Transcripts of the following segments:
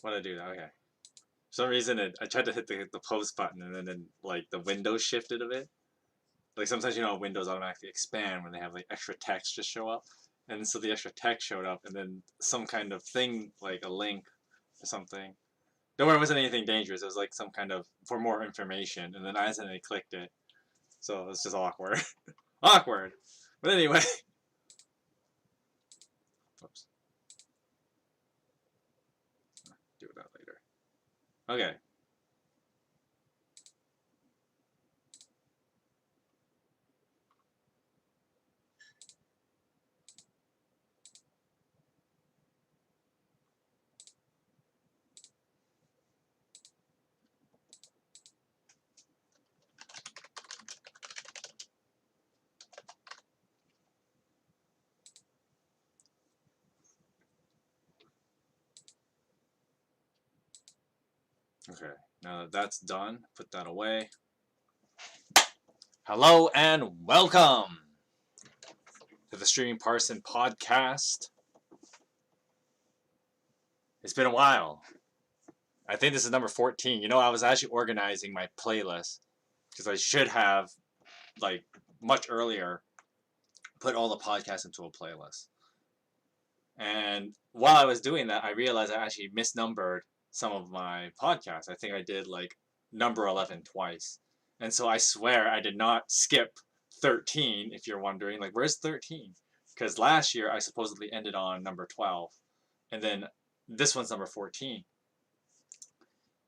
What did I do? Okay. For some reason, I tried to hit the post button, and then like the window shifted a bit. Like sometimes windows automatically expand when they have like extra text just show up, and so the extra text showed up, and then some kind of thing like a link or something. Don't worry, it wasn't anything dangerous. It was like some kind of for more information, and then I accidentally clicked it, so it was just awkward. Awkward. But anyway. Oops. Do that later. Okay. Okay. Now that that's done, put that away. Hello and welcome to the Streaming Parson Podcast. It's been a while. I think this is number 14. I was actually organizing my playlist because I should have, like, much earlier put all the podcasts into a playlist. And while I was doing that, I realized I actually misnumbered some of my podcasts. I think I did, like, number 11 twice. And so I swear I did not skip 13, if you're wondering. Like, where's 13? Because last year I supposedly ended on number 12. And then this one's number 14.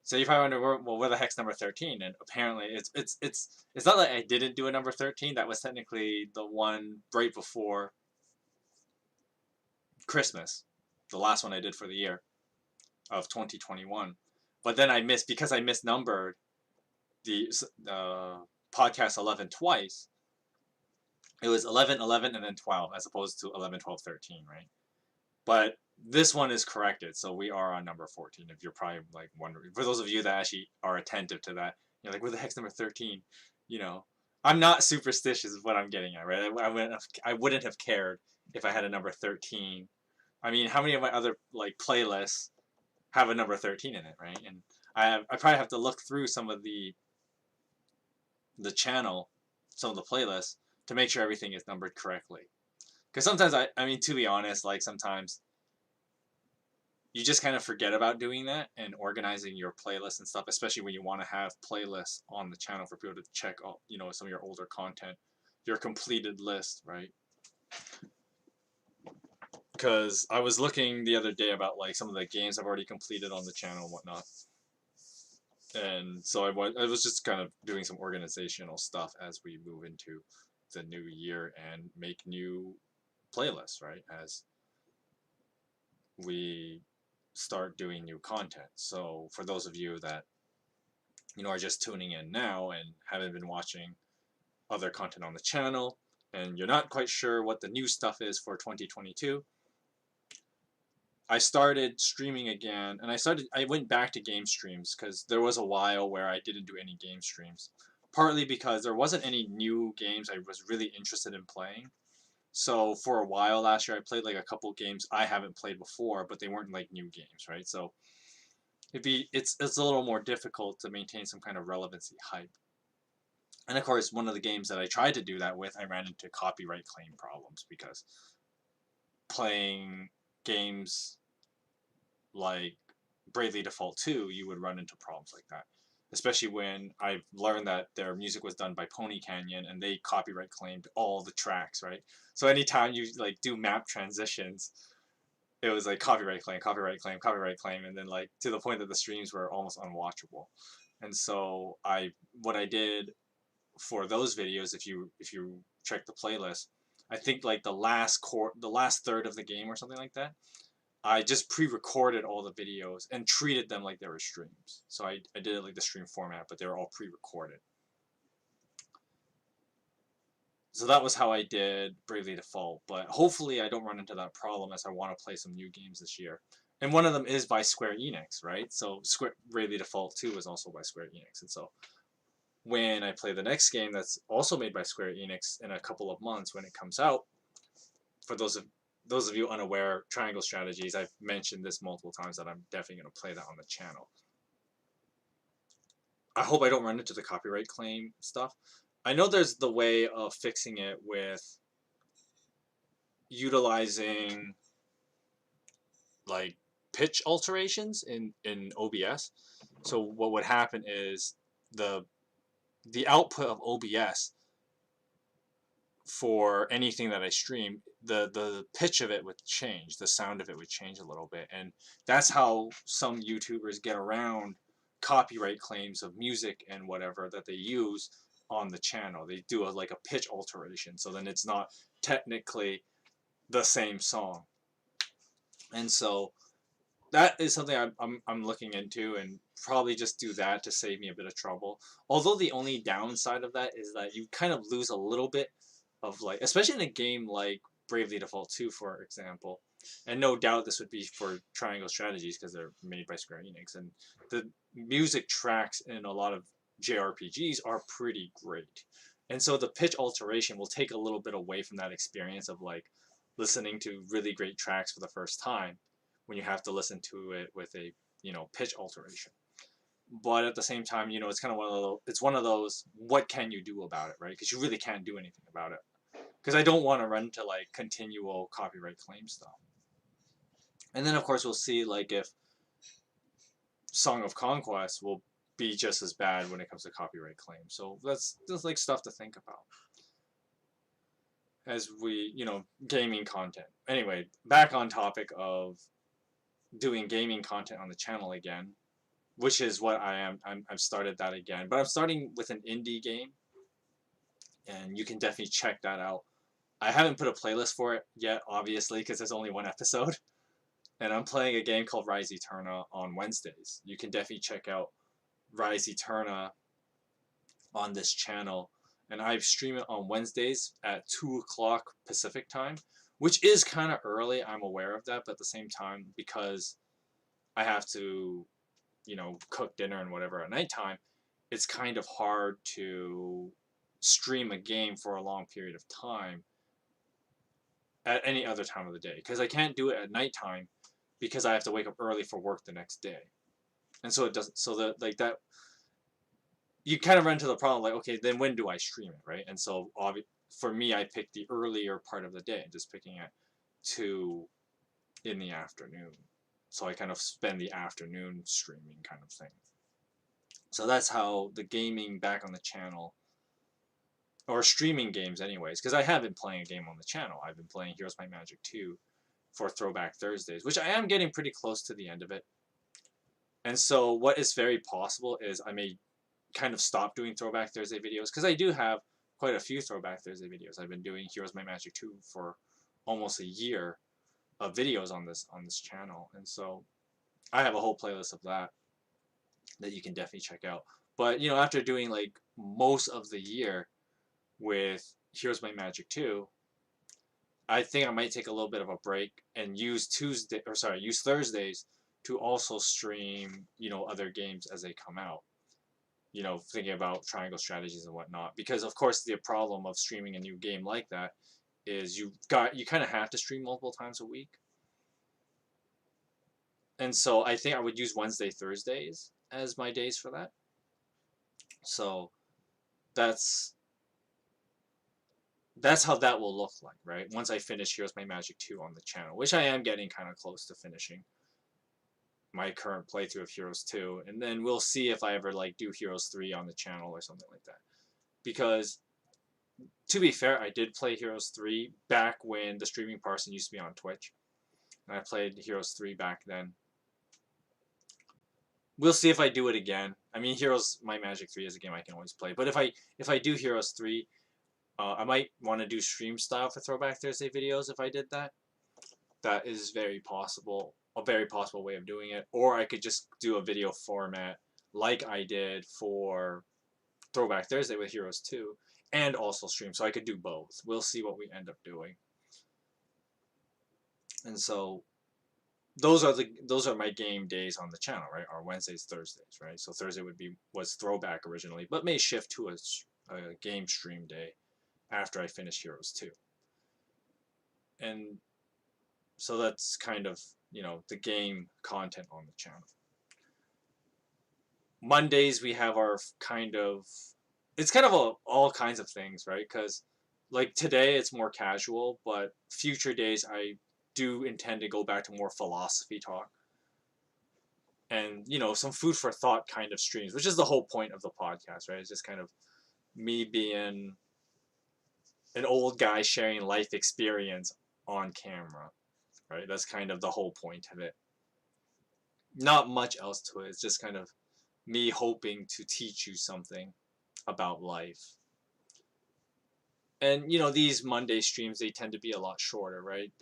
So you probably wonder, well, where the heck's number 13? And apparently it's not like I didn't do a number 13. That was technically the one right before Christmas, the last one I did for the year of 2021. But then because I misnumbered the podcast 11 twice. It was 11, 11, and then 12, as opposed to 11, 12, 13, right? But this one is corrected, so we are on number 14, if you're probably, like, wondering. For those of you that actually are attentive to that, you're like, where the heck's number 13? I'm not superstitious is what I'm getting at, right? I wouldn't have cared if I had a number 13. I mean, how many of my other, like, playlists have a number 13 in it, right? And I probably have to look through some of the channel, some of the playlists, to make sure everything is numbered correctly. Because sometimes, I mean, to be honest, like, sometimes you just kind of forget about doing that and organizing your playlists and stuff, especially when you want to have playlists on the channel for people to check out, some of your older content, your completed list, right? Because I was looking the other day about, like, some of the games I've already completed on the channel and whatnot. And so I was just kind of doing some organizational stuff as we move into the new year and make new playlists, right? As we start doing new content. So for those of you that, are just tuning in now and haven't been watching other content on the channel, and you're not quite sure what the new stuff is for 2022, I started streaming again, and I went back to game streams because there was a while where I didn't do any game streams. Partly because there wasn't any new games I was really interested in playing. So for a while last year, I played, like, a couple games I haven't played before, but they weren't, like, new games, right? So it's a little more difficult to maintain some kind of relevancy hype. And of course, one of the games that I tried to do that with, I ran into copyright claim problems because playing games like Bravely Default 2, you would run into problems like that. Especially when I learned that their music was done by Pony Canyon and they copyright claimed all the tracks, right? So anytime you, like, do map transitions, it was like copyright claim, copyright claim, copyright claim, and then, like, to the point that the streams were almost unwatchable. And so what I did for those videos, if you check the playlist, I think, like, the last third of the game or something like that, I just pre-recorded all the videos and treated them like they were streams. So I did it like the stream format, but they were all pre-recorded. So that was how I did Bravely Default. But hopefully I don't run into that problem as I want to play some new games this year. And one of them is by Square Enix, right? So Bravely Default 2 is also by Square Enix. And so when I play the next game that's also made by Square Enix in a couple of months when it comes out, for those of those of you unaware, Triangle Strategies, I've mentioned this multiple times that I'm definitely going to play that on the channel. I hope I don't run into the copyright claim stuff. I know there's the way of fixing it with utilizing like pitch alterations in OBS. So what would happen is the output of OBS for anything that I stream, the pitch of it would change, the sound of it would change a little bit, and that's how some YouTubers get around copyright claims of music and whatever that they use on the channel. They do like a pitch alteration, so then it's not technically the same song. And so that is something I'm looking into, and probably just do that to save me a bit of trouble. Although the only downside of that is that you kind of lose a little bit of, like, especially in a game like Bravely Default 2, for example. And no doubt this would be for Triangle Strategies because they're made by Square Enix, and the music tracks in a lot of JRPGs are pretty great. And so the pitch alteration will take a little bit away from that experience of like listening to really great tracks for the first time when you have to listen to it with a, you know, pitch alteration. But at the same time, you know, it's kind of one of those, what can you do about it, right? Because you really can't do anything about it. Because I don't want to run into like continual copyright claim stuff. And then of course we'll see like if Song of Conquest will be just as bad when it comes to copyright claims. So that's just like stuff to think about as we, you know, gaming content. Anyway, back on topic of doing gaming content on the channel again, which is what I am. I've started that again, but I'm starting with an indie game, and you can definitely check that out. I haven't put a playlist for it yet, obviously, because there's only one episode, and I'm playing a game called Rise Eterna on Wednesdays. You can definitely check out Rise Eterna on this channel, and I stream it on Wednesdays at 2 o'clock Pacific time, which is kind of early. I'm aware of that, but at the same time, because I have to, you know, cook dinner and whatever at nighttime, it's kind of hard to stream a game for a long period of time at any other time of the day, because I can't do it at nighttime because I have to wake up early for work the next day. And so it doesn't, so that like that, you kind of run into the problem like, okay, then when do I stream it, right? And so for me, I picked the earlier part of the day, just picking it 2 in the afternoon. So I kind of spend the afternoon streaming kind of thing. So that's how the gaming back on the channel, or streaming games anyways, because I have been playing a game on the channel. I've been playing Heroes Might Magic 2 for Throwback Thursdays, which I am getting pretty close to the end of it. And so what is very possible is I may kind of stop doing Throwback Thursday videos, because I do have quite a few Throwback Thursday videos. I've been doing Heroes Might Magic 2 for almost a year of videos on this channel, and so I have a whole playlist of that you can definitely check out. But, you know, after doing like most of the year with Heroes Might Magic 2, I think I might take a little bit of a break and use Thursdays to also stream, you know, other games as they come out. You know, thinking about Triangle Strategies and whatnot, because of course the problem of streaming a new game like that is you kind of have to stream multiple times a week. And so I think I would use Wednesday, Thursdays as my days for that. So that's how that will look like, right? Once I finish Heroes Might Magic 2 on the channel, which I am getting kind of close to finishing my current playthrough of Heroes 2, and then we'll see if I ever like do Heroes 3 on the channel or something like that. Because to be fair, I did play Heroes 3 back when the Streaming Parson used to be on Twitch, and I played Heroes 3 back then. We'll see if I do it again. I mean, Heroes Might Magic 3 is a game I can always play, but if I do Heroes 3, I might want to do stream style for Throwback Thursday videos if I did that. That is very possible, a very possible way of doing it. Or I could just do a video format like I did for Throwback Thursday with Heroes 2 and also stream. So I could do both. We'll see what we end up doing. And so those are my game days on the channel, right? Are Wednesdays, Thursdays, right? So Thursday was Throwback originally, but may shift to a game stream day after I finish Heroes 2. And So that's kind of, the game content on the channel. Mondays we have our it's kind of all kinds of things, right? Because like today it's more casual, but future days I do intend to go back to more philosophy talk and some food for thought kind of streams, which is the whole point of the podcast, right? It's just kind of me being an old guy sharing life experience on camera, right? That's kind of the whole point of it. Not much else to it. It's just kind of me hoping to teach you something about life. And these Monday streams, they tend to be a lot shorter, right?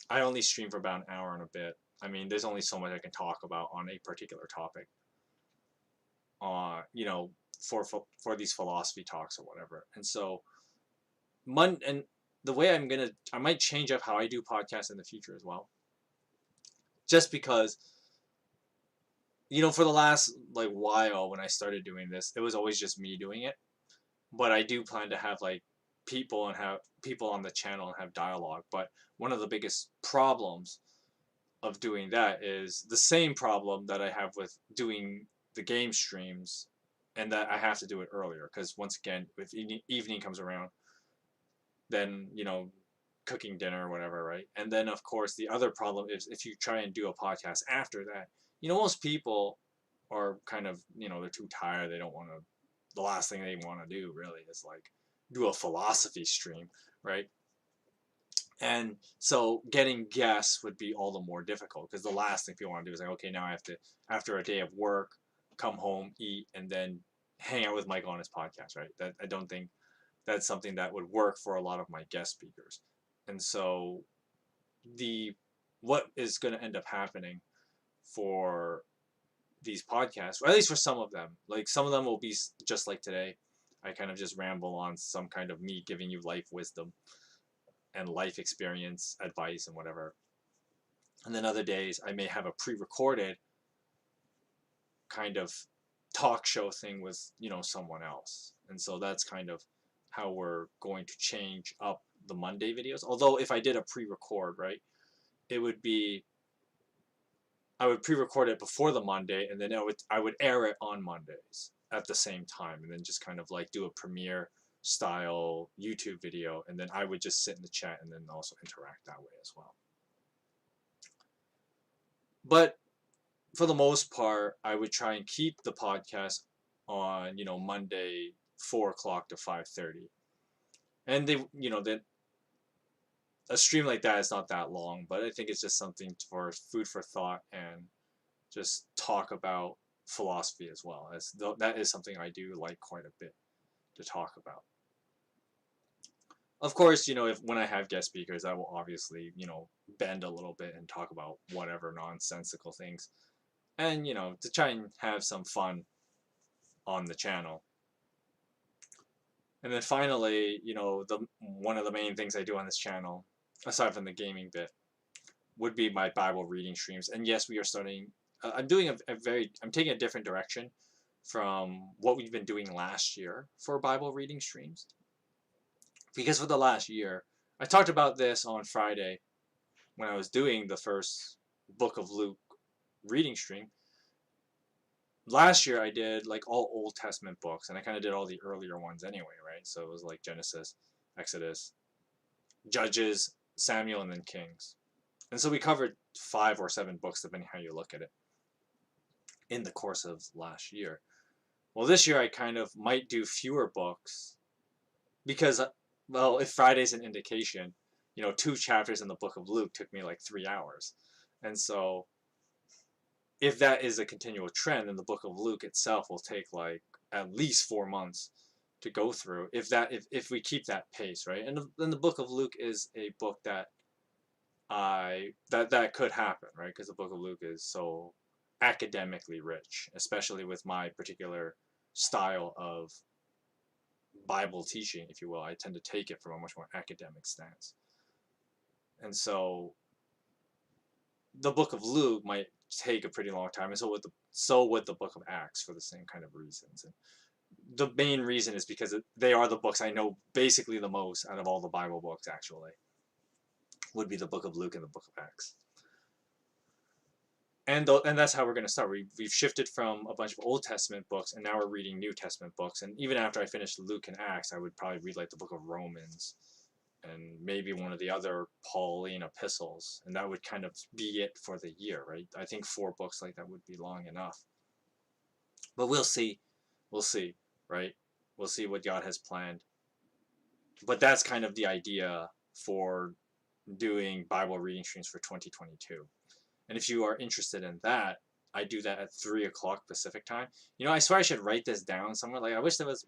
I only stream for about an hour and a bit. I mean, there's only so much I can talk about on a particular topic. You know, for these philosophy talks or whatever. And so and the way I might change up how I do podcasts in the future as well. Just because for the last like while when I started doing this, it was always just me doing it. But I do plan to have like people on the channel and have dialogue. But one of the biggest problems of doing that is the same problem that I have with doing the game streams, and that I have to do it earlier because once again, if evening comes around, then cooking dinner or whatever, right? And then of course the other problem is if you try and do a podcast after that, most people are kind of they're too tired. They don't want to. The last thing they want to do really is like do a philosophy stream, right? And so getting guests would be all the more difficult because the last thing people want to do is like, okay, now I have to, after a day of work, come home, eat, and then hang out with Mike on his podcast, right? That I don't think that's something that would work for a lot of my guest speakers. And so what is going to end up happening for these podcasts, or at least for some of them, like some of them will be just like today. I kind of just ramble on some kind of me giving you life wisdom and life experience advice and whatever. And then other days I may have a pre-recorded kind of talk show thing with someone else. And so that's kind of how we're going to change up the Monday videos. Although if I did a pre-record, right, it would be I would pre-record it before the Monday, and then I would air it on Mondays at the same time, and then just kind of like do a premiere style YouTube video, and then I would just sit in the chat and then also interact that way as well. But for the most part, I would try and keep the podcast on Monday 4 o'clock to 5:30, and that a stream like that is not that long, but I think it's just something for food for thought and just talk about philosophy as well, as that is something I do like quite a bit to talk about. Of course, when I have guest speakers, I will obviously, bend a little bit and talk about whatever nonsensical things, and to try and have some fun on the channel. And then finally, one of the main things I do on this channel, aside from the gaming bit, would be my Bible reading streams. And yes, we are starting. I'm doing I'm taking a different direction from what we've been doing last year for Bible reading streams. Because for the last year, I talked about this on Friday when I was doing the first book of Luke reading stream. Last year I did like all Old Testament books, and I kind of did all the earlier ones anyway, right? So it was like Genesis, Exodus, Judges, Samuel, and then Kings. And so we covered 5 or 7 books, depending how you look at it, in the course of last year. Well, this year I kind of might do fewer books because, well, if Friday's an indication, 2 chapters in the book of Luke took me like 3 hours. And so if that is a continual trend, then the book of Luke itself will take like at least 4 months to go through if we keep that pace, right? And then the book of Luke is a book that that could happen, right? Because the book of Luke is so academically rich, especially with my particular style of Bible teaching, if you will. I tend to take it from a much more academic stance. And so the book of Luke might take a pretty long time, and so would the book of Acts for the same kind of reasons. And the main reason is because they are the books I know basically the most out of all the Bible books, actually. would be the book of Luke and the book of Acts. And that's how we're going to start. We've shifted from a bunch of Old Testament books, and now we're reading New Testament books. And even after I finish Luke and Acts, I would probably read like the book of Romans and maybe one of the other Pauline epistles. And that would kind of be it for the year, right? I think 4 books like that would be long enough. But we'll see. We'll see, right? We'll see what God has planned. But that's kind of the idea for doing Bible reading streams for 2022. And if you are interested in that, I do that at 3 o'clock Pacific time. You know, I swear I should write this down somewhere. Like, I wish there was...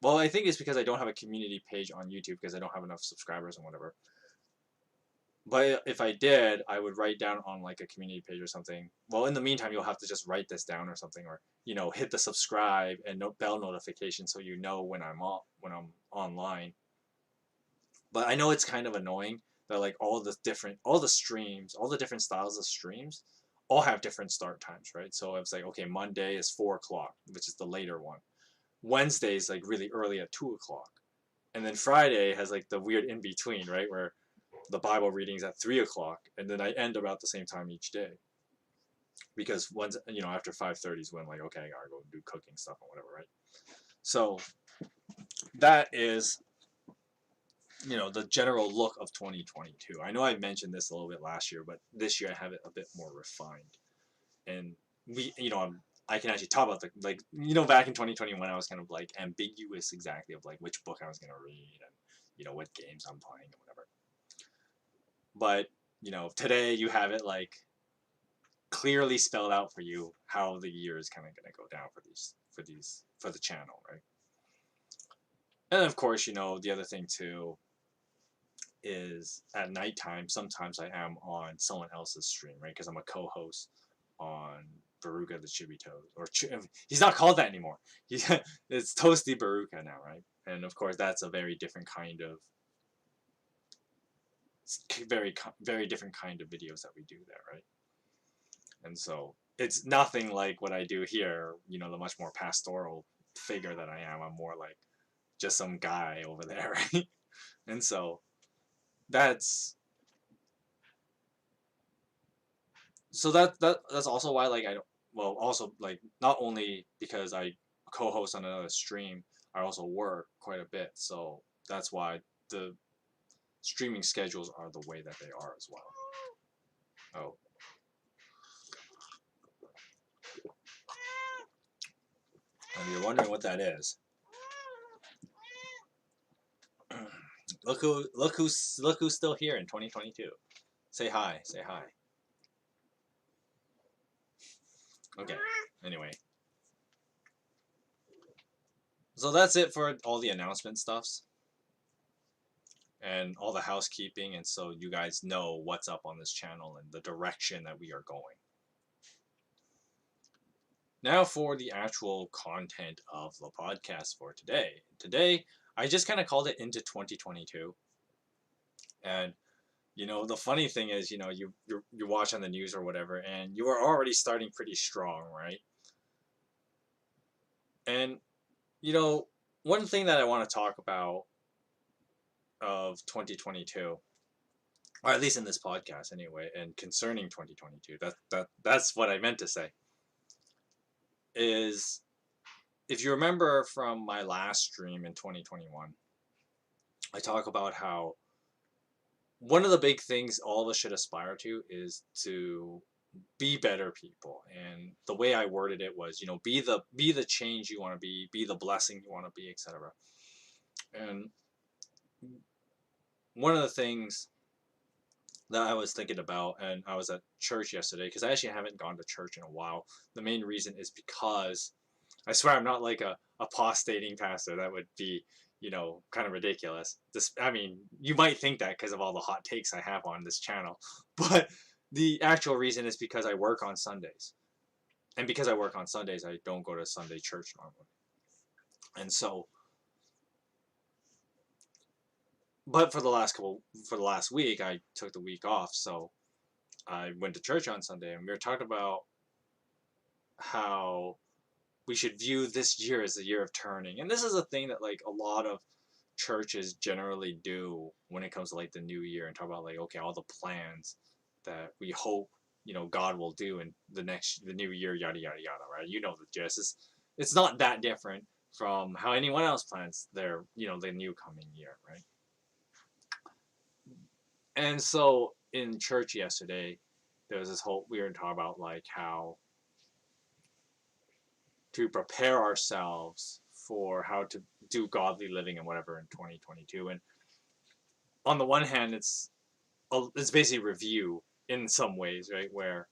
Well, I think it's because I don't have a community page on YouTube because I don't have enough subscribers and whatever. But if I did, I would write down on like a community page or something. Well, in the meantime, you'll have to just write this down or something, or, you know, hit the subscribe and bell notification so you know when I'm online. But I know it's kind of annoying that like all the streams, all the different styles of streams all have different start times, right? So it's like, okay, Monday is 4 o'clock, which is the later one. Wednesday is like really early at 2 o'clock. And then Friday has like the weird in between, right? Where the Bible readings at 3 o'clock, and then I end about the same time each day. Because once, you know, after 5:30 is when like, okay, I gotta go do cooking stuff or whatever, right? So that is, you know, the general look of 2022. I know I mentioned this a little bit last year, but this year I have it a bit more refined. And I can actually talk about back in 2021, I was kind of like ambiguous exactly of like which book I was going to read and, you know, what games I'm playing and whatever. But, you know, today you have it like clearly spelled out for you how the year is kind of going to go down for the channel, right? And of course, you know, the other thing too is at nighttime, sometimes I am on someone else's stream, right? Because I'm a co-host on Baruka the Chibi Toast, or he's not called that anymore. It's Toasty Baruka now, right? And of course, that's a very different kind of, very different kind of videos that we do there, right? And so it's nothing like what I do here. You know, the much more pastoral figure that I am. I'm more like just some guy over there, right? And so that's also why like I don't. Well, also, like, not only because I co-host on another stream, I also work quite a bit. So that's why the streaming schedules are the way that they are as well. Oh. And you're wondering what that is. Look who's still here in 2022. Say hi. Say hi. Okay, anyway. So that's it for all the announcement stuffs. And all the housekeeping, and so you guys know what's up on this channel and the direction that we are going. Now for the actual content of the podcast for today. Today, I just kind of called it Into 2022. And you know, the funny thing is, you know, you watch on the news or whatever, and you are already starting pretty strong, right? And, you know, one thing that I want to talk about of 2022, or at least in this podcast anyway, and concerning 2022, that's what I meant to say, is if you remember from my last stream in 2021, I talk about how one of the big things all of us should aspire to is to be better people. And the way I worded it was, you know, be the change you want to be the blessing you want to be, etc. And one of the things that I was thinking about, and I was at church yesterday, because I actually haven't gone to church in a while. The main reason is because I swear I'm not like a apostating pastor. That would be, you know, kind of ridiculous. I mean, you might think that because of all the hot takes I have on this channel, but the actual reason is because I work on Sundays. And because I work on Sundays, I don't go to Sunday church normally. And so, but for the last week, I took the week off. So I went to church on Sunday, and we were talking about how we should view this year as the year of turning. And this is a thing that like a lot of churches generally do when it comes to like the new year and talk about like, okay, all the plans that we hope, God will do in the new year, yada yada yada, right? You know the gist. It's not that different from how anyone else plans their, the new coming year, right? And so in church yesterday, there was this whole, we were talking about like how to prepare ourselves for how to do godly living and whatever in 2022. And on the one hand, it's basically review in some ways, right? Where,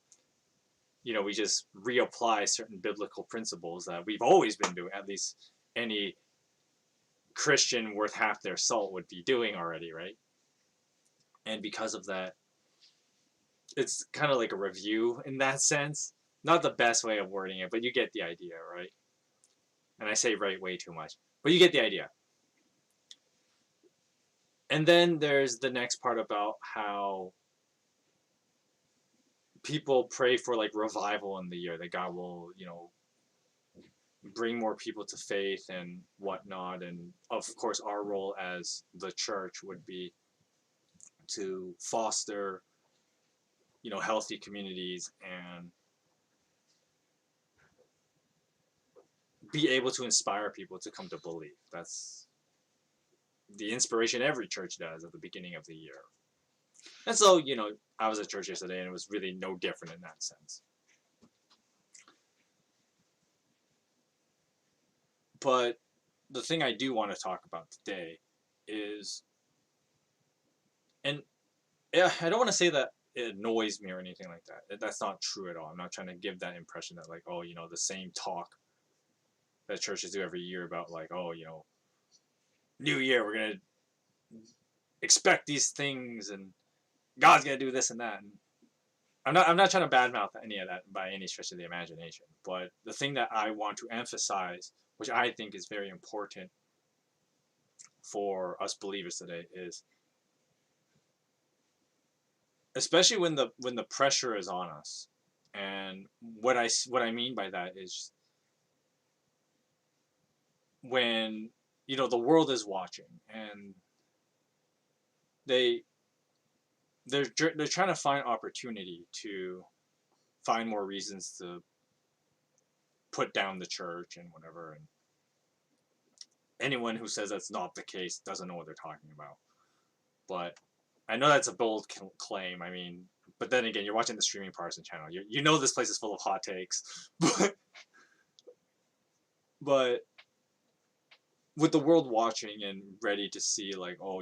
we just reapply certain biblical principles that we've always been doing, at least any Christian worth half their salt would be doing already, right? And because of that, it's kind of like a review in that sense. Not the best way of wording it, but you get the idea, right? And I say right way too much, but you get the idea. And then there's the next part about how people pray for like revival in the year, that God will, bring more people to faith and whatnot. And of course, our role as the church would be to foster, healthy communities and be able to inspire people to come to believe. That's the inspiration every church does at the beginning of the year. And so, I was at church yesterday and it was really no different in that sense. But the thing I do want to talk about today is, and yeah, I don't want to say that it annoys me or anything like that. That's not true at all. I'm not trying to give that impression that like, oh, the same talk that churches do every year about like, oh, new year, we're going to expect these things and God's going to do this and that. And I'm not trying to badmouth any of that by any stretch of the imagination. But the thing that I want to emphasize, which I think is very important for us believers today, is especially when the pressure is on us. And what I mean by that is when the world is watching and they're trying to find opportunity to find more reasons to put down the church and whatever. And anyone who says that's not the case doesn't know what they're talking about. But I know that's a bold claim. I mean, but then again, you're watching the Streaming Parson channel. You know this place is full of hot takes. But with the world watching and ready to see like, oh,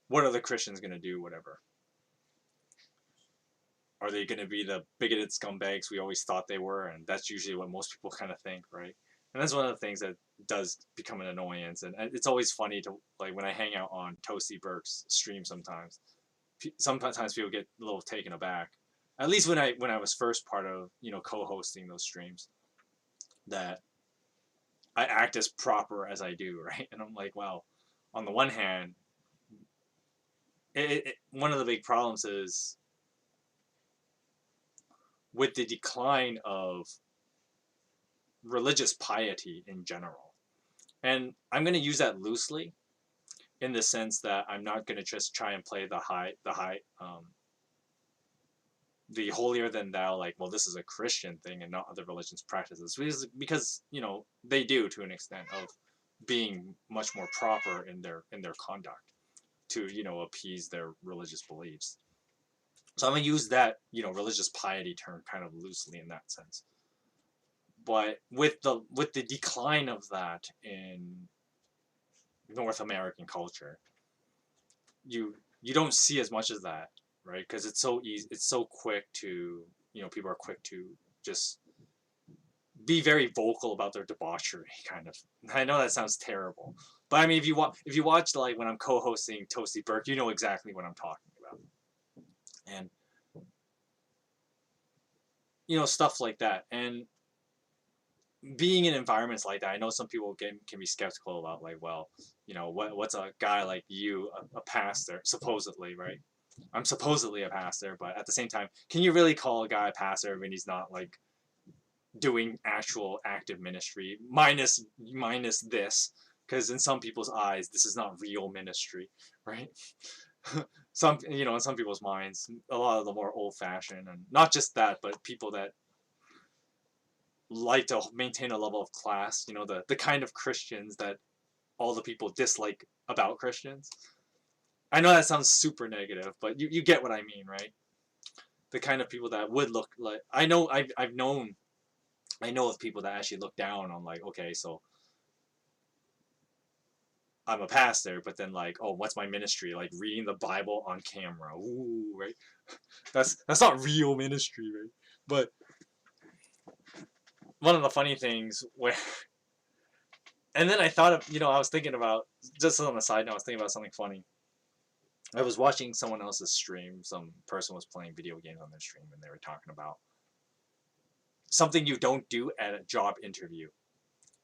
what are the Christians going to do, whatever. Are they going to be the bigoted scumbags we always thought they were? And that's usually what most people kind of think, right? And that's one of the things that does become an annoyance. And it's always funny to, like, when I hang out on Toasty Burke's stream sometimes people get a little taken aback. At least when I was first part of, co-hosting those streams, that I act as proper as I do, right? And I'm like, well, on the one hand, one of the big problems is with the decline of religious piety in general. And I'm going to use that loosely in the sense that I'm not going to just try and play the holier than thou, like, well, this is a Christian thing and not other religions practices, because they do, to an extent, of being much more proper in their conduct to appease their religious beliefs. So I'm gonna use that religious piety term kind of loosely in that sense. But with the decline of that in North American culture, you don't see as much as that, right? Because it's so easy, it's so quick to people are quick to just be very vocal about their debauchery, kind of. I know that sounds terrible, but I mean, if you watch like when I'm co-hosting Toasty Burke, you know exactly what I'm talking about, and stuff like that. And being in environments like that, I know some people can be skeptical about, like, well, what's a guy like you, a pastor, supposedly, right? I'm supposedly a pastor, but at the same time, can you really call a guy a pastor when he's not like doing actual active ministry, minus this, because in some people's eyes, this is not real ministry, right? Some, in some people's minds, a lot of the more old-fashioned, and not just that, but people that like to maintain a level of class, the kind of Christians that all the people dislike about Christians. I know that sounds super negative, but you get what I mean, right? The kind of people that would look like, I know of people that actually look down on, like, okay, so I'm a pastor, but then, like, oh, what's my ministry? Like reading the Bible on camera. Ooh, right? That's not real ministry, right? But one of the funny things and then I thought of, I was thinking about, just on the side note, I was thinking about something funny. I was watching someone else's stream. Some person was playing video games on their stream, and they were talking about something you don't do at a job interview.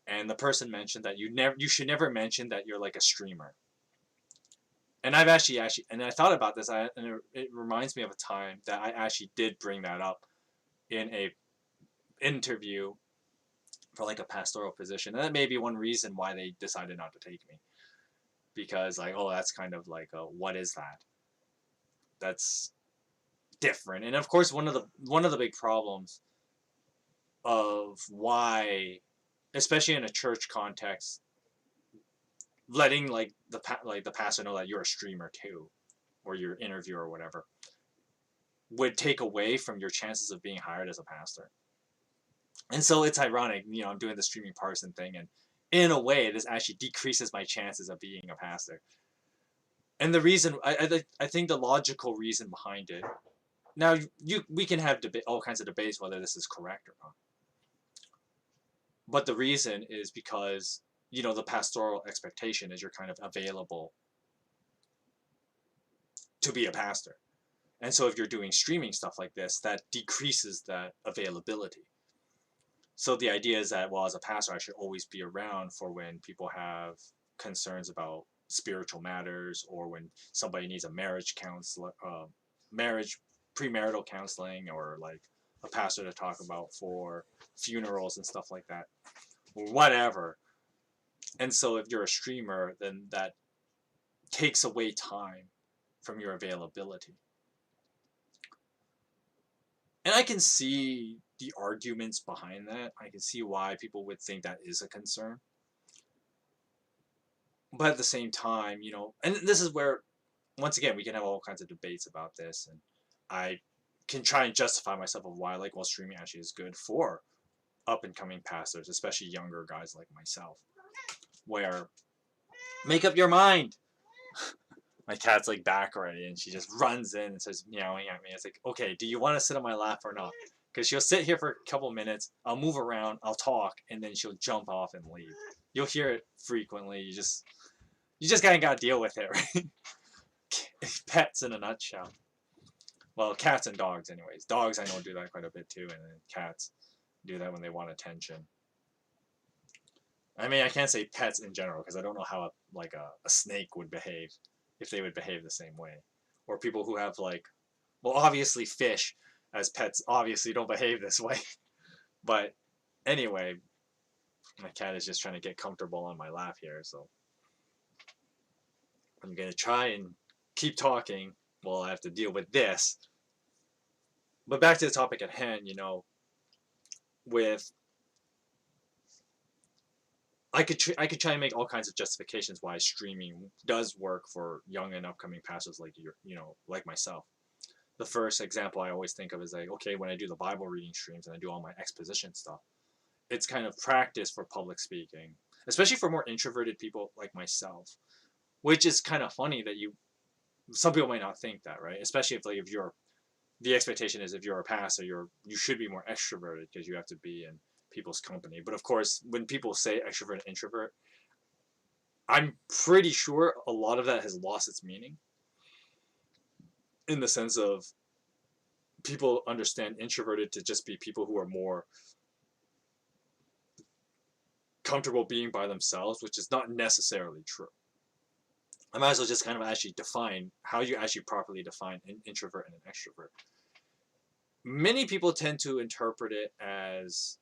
And the person mentioned that you should never mention that you're like a streamer. And I've actually, and I thought about this, and it reminds me of a time that I actually did bring that up in a interview for like a pastoral position. And that may be one reason why they decided not to take me. Because, like, oh, that's kind of like what is that? That's different. And of course, one of the big problems of why, especially in a church context, letting like the pastor know that you're a streamer too, or you're an interviewer or whatever, would take away from your chances of being hired as a pastor. And so it's ironic, I'm doing the Streaming Parson thing, and in a way, this actually decreases my chances of being a pastor. And the reason, I think the logical reason behind it, now we can have all kinds of debates whether this is correct or not. But the reason is because, the pastoral expectation is you're kind of available to be a pastor. And so if you're doing streaming stuff like this, that decreases that availability. So the idea is that, well, as a pastor, I should always be around for when people have concerns about spiritual matters, or when somebody needs a marriage counselor, premarital counseling, or like a pastor to talk about for funerals and stuff like that, or whatever. And so if you're a streamer, then that takes away time from your availability. And I can see the arguments behind that. I can see why people would think that is a concern. But at the same time, and this is where, once again, we can have all kinds of debates about this, and I can try and justify myself of why, like, well, streaming actually is good for up-and-coming pastors, especially younger guys like myself, where, make up your mind. My cat's like back already, and she just runs in and starts meowing at me. It's like, okay, do you want to sit on my lap or not? Because she'll sit here for a couple minutes, I'll move around, I'll talk, and then she'll jump off and leave. You'll hear it frequently. You just kind of got to deal with it, right? Pets in a nutshell. Well, cats and dogs anyways. Dogs, I know, do that quite a bit too, and then cats do that when they want attention. I mean, I can't say pets in general, because I don't know how a snake would behave, if they would behave the same way. Or people who have, like, well, obviously fish as pets obviously don't behave this way. But anyway, my cat is just trying to get comfortable on my lap here, so I'm going to try and keep talking while I have to deal with this. But back to the topic at hand, with I could try and make all kinds of justifications why streaming does work for young and upcoming pastors like like myself. The first example I always think of is like, okay, when I do the Bible reading streams and I do all my exposition stuff, it's kind of practice for public speaking, especially for more introverted people like myself, which is kind of funny that some people might not think that, right? Especially if the expectation is if you're a pastor, you should be more extroverted because you have to be in people's company. But of course, when people say extrovert and introvert, I'm pretty sure a lot of that has lost its meaning, in the sense of people understand introverted to just be people who are more comfortable being by themselves, which is not necessarily true. I might as well just kind of actually define how you actually properly define an introvert and an extrovert. Many people tend to interpret it as,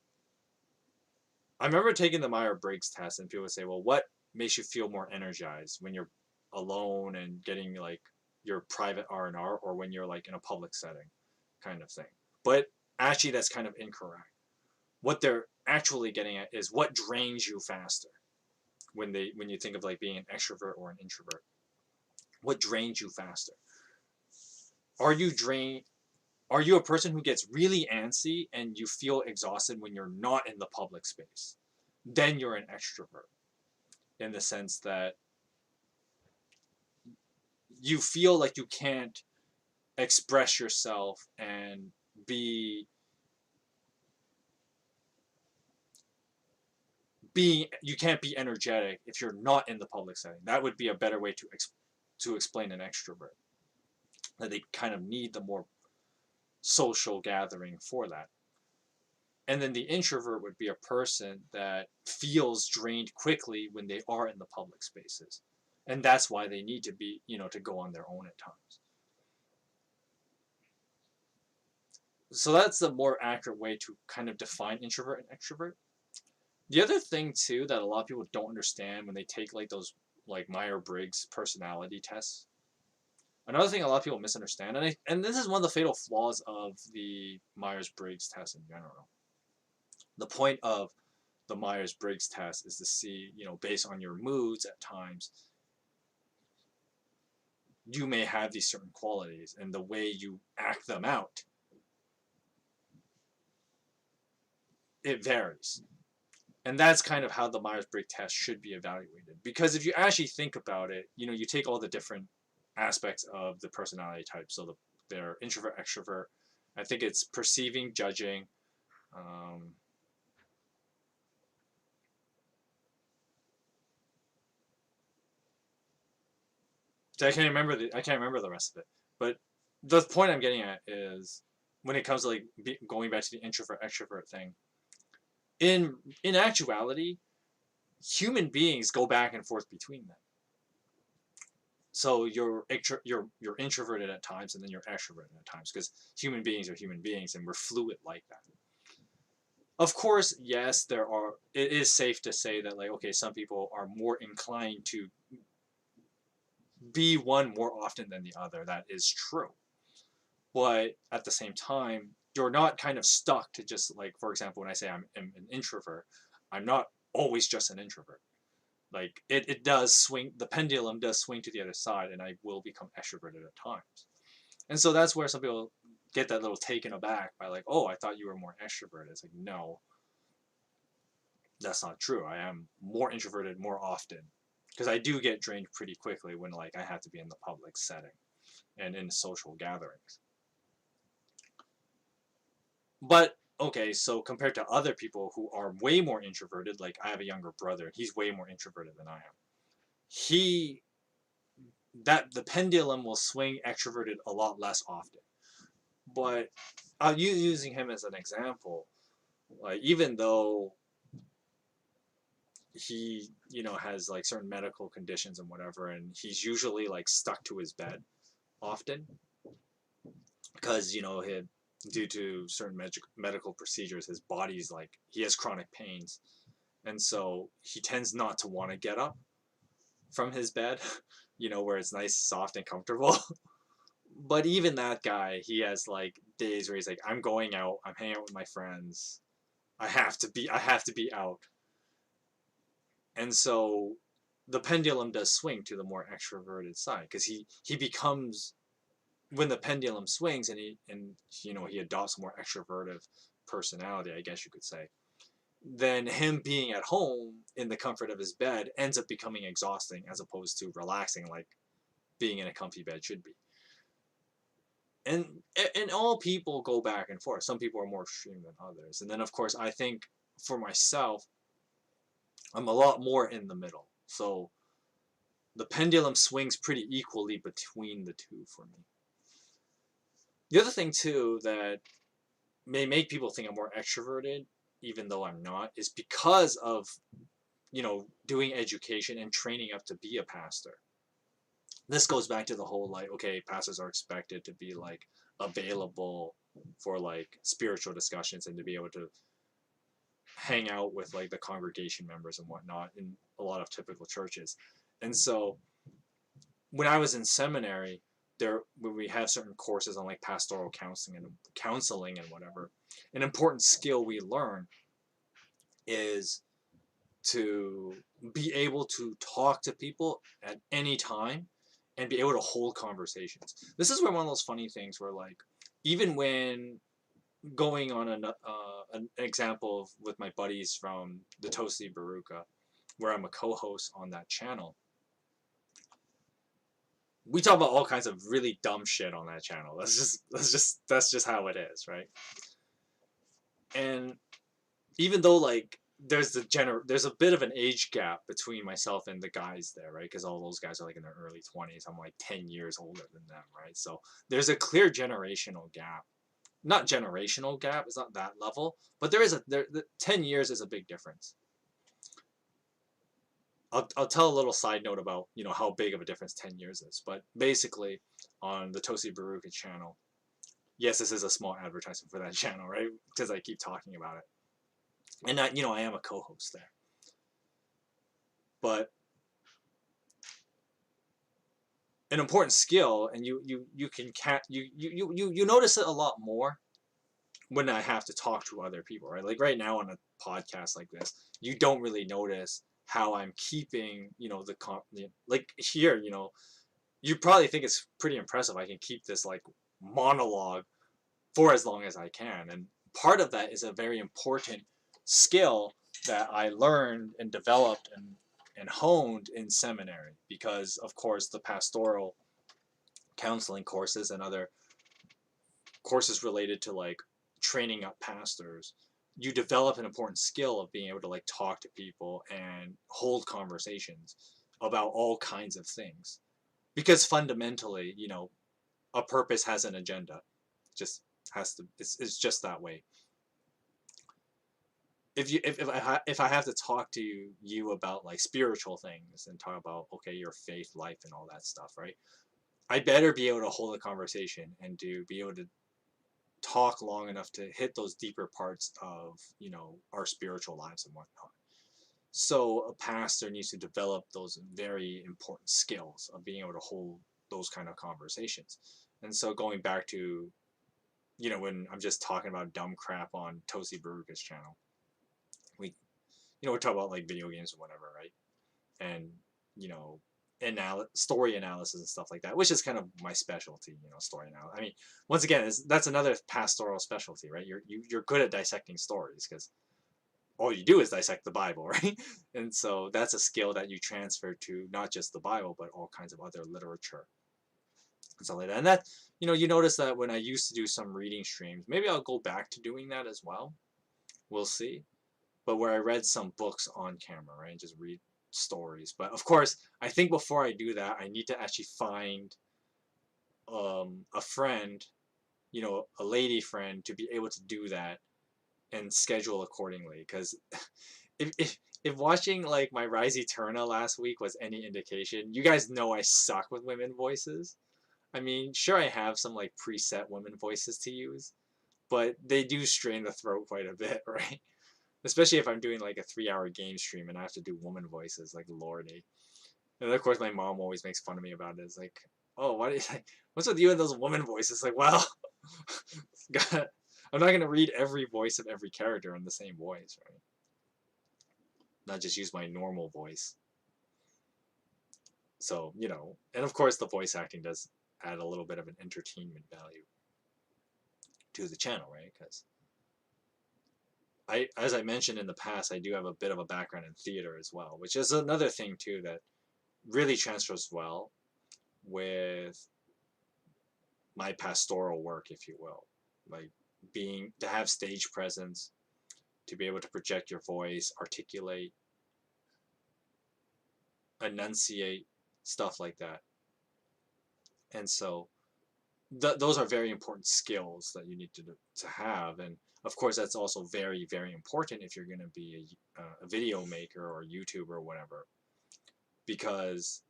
I remember taking the Myers-Briggs test, and people would say, well, what makes you feel more energized when you're alone and getting like your private R&R, or when you're like in a public setting kind of thing. But actually that's kind of incorrect. What they're actually getting at is what drains you faster when you think of like being an extrovert or an introvert. What drains you faster? Are you a person who gets really antsy and you feel exhausted when you're not in the public space? Then you're an extrovert, in the sense that you feel like you can't express yourself and you can't be energetic if you're not in the public setting. That would be a better way to explain an extrovert, that they kind of need the more social gathering for that. And then the introvert would be a person that feels drained quickly when they are in the public spaces. And that's why they need to be, to go on their own at times. So that's the more accurate way to kind of define introvert and extrovert. The other thing too that a lot of people don't understand when they take like those like Myers-Briggs personality tests. Another thing a lot of people misunderstand, and this is one of the fatal flaws of the Myers-Briggs test in general. The point of the Myers-Briggs test is to see, based on your moods at times, you may have these certain qualities, and the way you act them out, it varies. And that's kind of how the Myers-Briggs test should be evaluated. Because if you actually think about it, you take all the different aspects of the personality type. So they're introvert, extrovert. I think it's perceiving, judging. I can't remember the rest of it. But the point I'm getting at is, when it comes to like going back to the introvert, extrovert thing, in actuality, human beings go back and forth between them. So you're introverted at times, and then you're extroverted at times, because human beings are human beings, and we're fluid like that. Of course, yes, it is safe to say that, like, okay, some people are more inclined to be one more often than the other. That is true. But at the same time, you're not kind of stuck to just, like, for example, when I say I'm an introvert, I'm not always just an introvert. Like, it does swing, the pendulum does swing to the other side, and I will become extroverted at times. And so that's where some people get that little taken aback by, like, oh, I thought you were more extroverted. It's like, no, that's not true. I am more introverted more often, because I do get drained pretty quickly when, like, I have to be in the public setting and in social gatherings. But okay, so compared to other people who are way more introverted, like I have a younger brother, he's way more introverted than I am. The pendulum will swing extroverted a lot less often. But using him as an example, like, even though he, has like certain medical conditions and whatever, and he's usually like stuck to his bed often, because due to certain medical procedures, his body's like, he has chronic pains, and so he tends not to want to get up from his bed, where it's nice, soft, and comfortable. But even that guy, he has like days where he's like, I'm going out, I'm hanging out with my friends, I have to be out. And so the pendulum does swing to the more extroverted side, because he becomes, when the pendulum swings and he adopts a more extroverted personality, I guess you could say, then him being at home in the comfort of his bed ends up becoming exhausting, as opposed to relaxing, like being in a comfy bed should be. And all people go back and forth. Some people are more extreme than others. And then, of course, I think for myself, I'm a lot more in the middle. So the pendulum swings pretty equally between the two for me. The other thing, too, that may make people think I'm more extroverted, even though I'm not, is because of, doing education and training up to be a pastor. This goes back to the whole, like, okay, pastors are expected to be, like, available for, like, spiritual discussions, and to be able to hang out with, like, the congregation members and whatnot. And a lot of typical churches. And so when I was in seminary, where we have certain courses on like pastoral counseling and whatever, an important skill we learn is to be able to talk to people at any time and be able to hold conversations. This is where one of those funny things where, like, even when going on an example with my buddies from the Tosi Baruka, where I'm a co-host on that channel, we talk about all kinds of really dumb shit on that channel. That's just how it is, right? And even though, like, there's a bit of an age gap between myself and the guys there, right? Because all those guys are like in their early 20s. I'm like 10 years older than them, right? So there's a clear generational gap. Not generational gap, it's not that level, but the 10 years is a big difference. I'll tell a little side note about, you know, how big of a difference 10 years is. But basically, on the Tosi Baruka channel, yes, this is a small advertisement for that channel, right? Because I keep talking about it. And I am a co-host there. But an important skill, and you notice it a lot more when I have to talk to other people, right? Like right now on a podcast like this, you don't really notice how I'm keeping, like here, you probably think it's pretty impressive. I can keep this like monologue for as long as I can. And part of that is a very important skill that I learned and developed and honed in seminary, because of course the pastoral counseling courses and other courses related to like training up pastors, you develop an important skill of being able to like talk to people and hold conversations about all kinds of things, because fundamentally, a purpose has an agenda. Just has to. It's just that way. If I have to talk to you about like spiritual things and talk about, okay, your faith life and all that stuff, right? I better be able to hold a conversation and be able to talk long enough to hit those deeper parts of, our spiritual lives and whatnot. So a pastor needs to develop those very important skills of being able to hold those kind of conversations. And so going back to, when I'm just talking about dumb crap on Tosi Baruka's channel, we talk about like video games or whatever, right? And, story analysis and stuff like that, which is kind of my specialty, story analysis. I mean, once again, that's another pastoral specialty, right? You're good at dissecting stories because all you do is dissect the Bible, right? And so that's a skill that you transfer to not just the Bible, but all kinds of other literature and stuff like that. And that, you notice that when I used to do some reading streams, maybe I'll go back to doing that as well. We'll see. But where I read some books on camera, right, and just read stories. But of course, I think before I do that, I need to actually find a friend, a lady friend, to be able to do that and schedule accordingly. Because if watching like my Rise Eterna last week was any indication, you guys know I suck with women voices. I mean, sure, I have some like preset women voices to use, but they do strain the throat quite a bit, right? Especially if I'm doing like a 3-hour game stream and I have to do woman voices, like lordy. And of course my mom always makes fun of me about it. It's like, oh, what's with you and those woman voices? Like, well, I'm not going to read every voice of every character in the same voice, right? Not just use my normal voice. So, and of course the voice acting does add a little bit of an entertainment value to the channel, right? Because as I mentioned in the past, I do have a bit of a background in theater as well, which is another thing too that really transfers well with my pastoral work, if you will. Like to have stage presence, to be able to project your voice, articulate, enunciate, stuff like that. And so those are very important skills that you need to have. And of course, that's also very, very important if you're going to be a video maker or YouTuber or whatever. Because,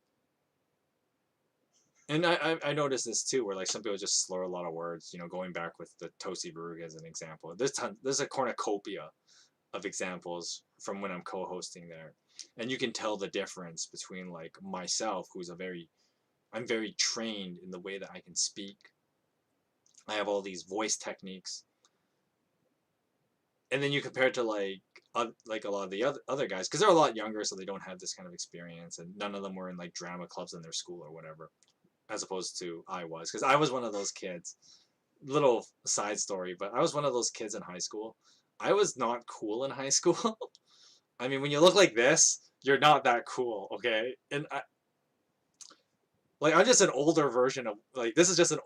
and I noticed this too, where like some people just slur a lot of words, going back with the Tosi Baruga as an example. There's a cornucopia of examples from when I'm co-hosting there. And you can tell the difference between like myself, I'm very trained in the way that I can speak. I have all these voice techniques. And then you compare it to like a lot of the other guys, because they're a lot younger, so they don't have this kind of experience, and none of them were in like drama clubs in their school or whatever, as opposed to I was, because I was one of those kids. Little side story, but I was one of those kids in high school. I was not cool in high school. I mean, when you look like this, you're not that cool, okay? And I'm just an older version of like, this is just an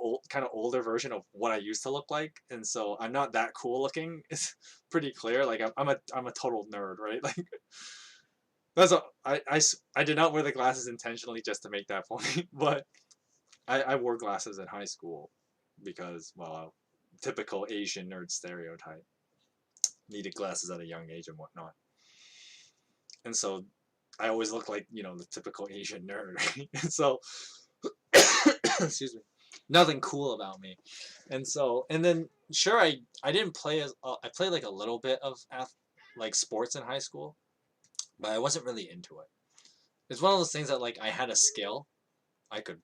older version of what I used to look like, and so I'm not that cool looking. It's pretty clear. Like I'm a total nerd, right? Like I did not wear the glasses intentionally just to make that point, but I wore glasses in high school because, well, typical Asian nerd stereotype. Needed glasses at a young age and whatnot, and so I always look like, the typical Asian nerd, right? And so excuse me, nothing cool about me. And then sure, I didn't play I played like a little bit of like sports in high school, but I wasn't really into it. It's one of those things that like I had a skill. I could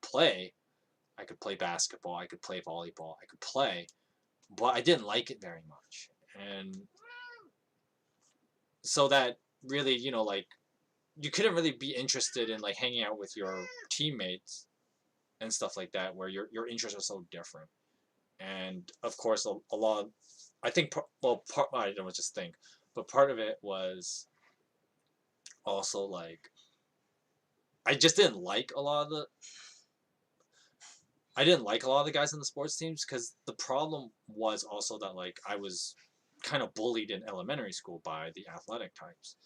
play basketball, I could play volleyball, I could play, but I didn't like it very much. And so that really, like, you couldn't really be interested in like hanging out with your teammates and stuff like that, where your interests are so different. And of course, a lot of, I think, I don't just think, but part of it was also like, I just didn't like a lot of the I didn't like a lot of the guys in the sports teams, because the problem was also that like I was kind of bullied in elementary school by the athletic types.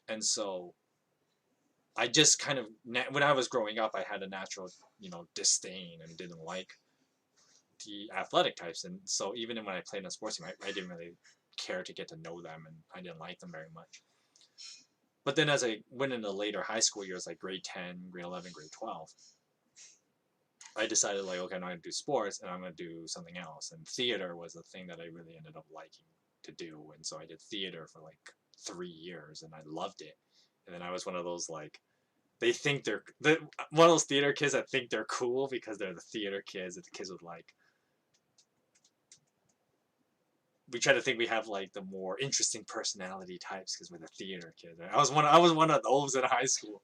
And so I just kind of, when I was growing up, I had a natural, disdain and didn't like the athletic types. And so even when I played in a sports team, I didn't really care to get to know them, and I didn't like them very much. But then as I went into later high school years, like grade 10, grade 11, grade 12, I decided like, okay, I'm not going to do sports, and I'm going to do something else. And theater was the thing that I really ended up liking to do. And so I did theater for like 3 years, and I loved it. And then I was one of those like, they think one of those theater kids that think they're cool because they're the theater kids, and the kids with like, we try to think we have like the more interesting personality types because we're the theater kids. Right? I was one of those in high school.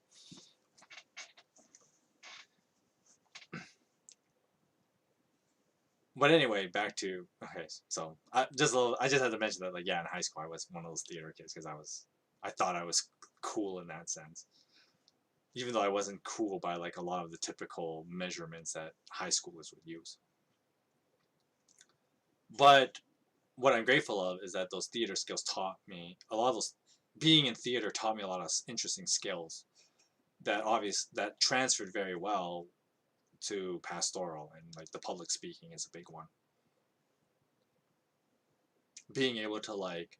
But anyway, back to, okay. So I just had to mention that, like, yeah, in high school I was one of those theater kids because I thought I was cool in that sense, even though I wasn't cool by like a lot of the typical measurements that high schoolers would use. But what I'm grateful of is that those theater skills taught me a lot of those. Being in theater taught me a lot of interesting skills that transferred very well to pastoral, and like the public speaking is a big one. Being able to like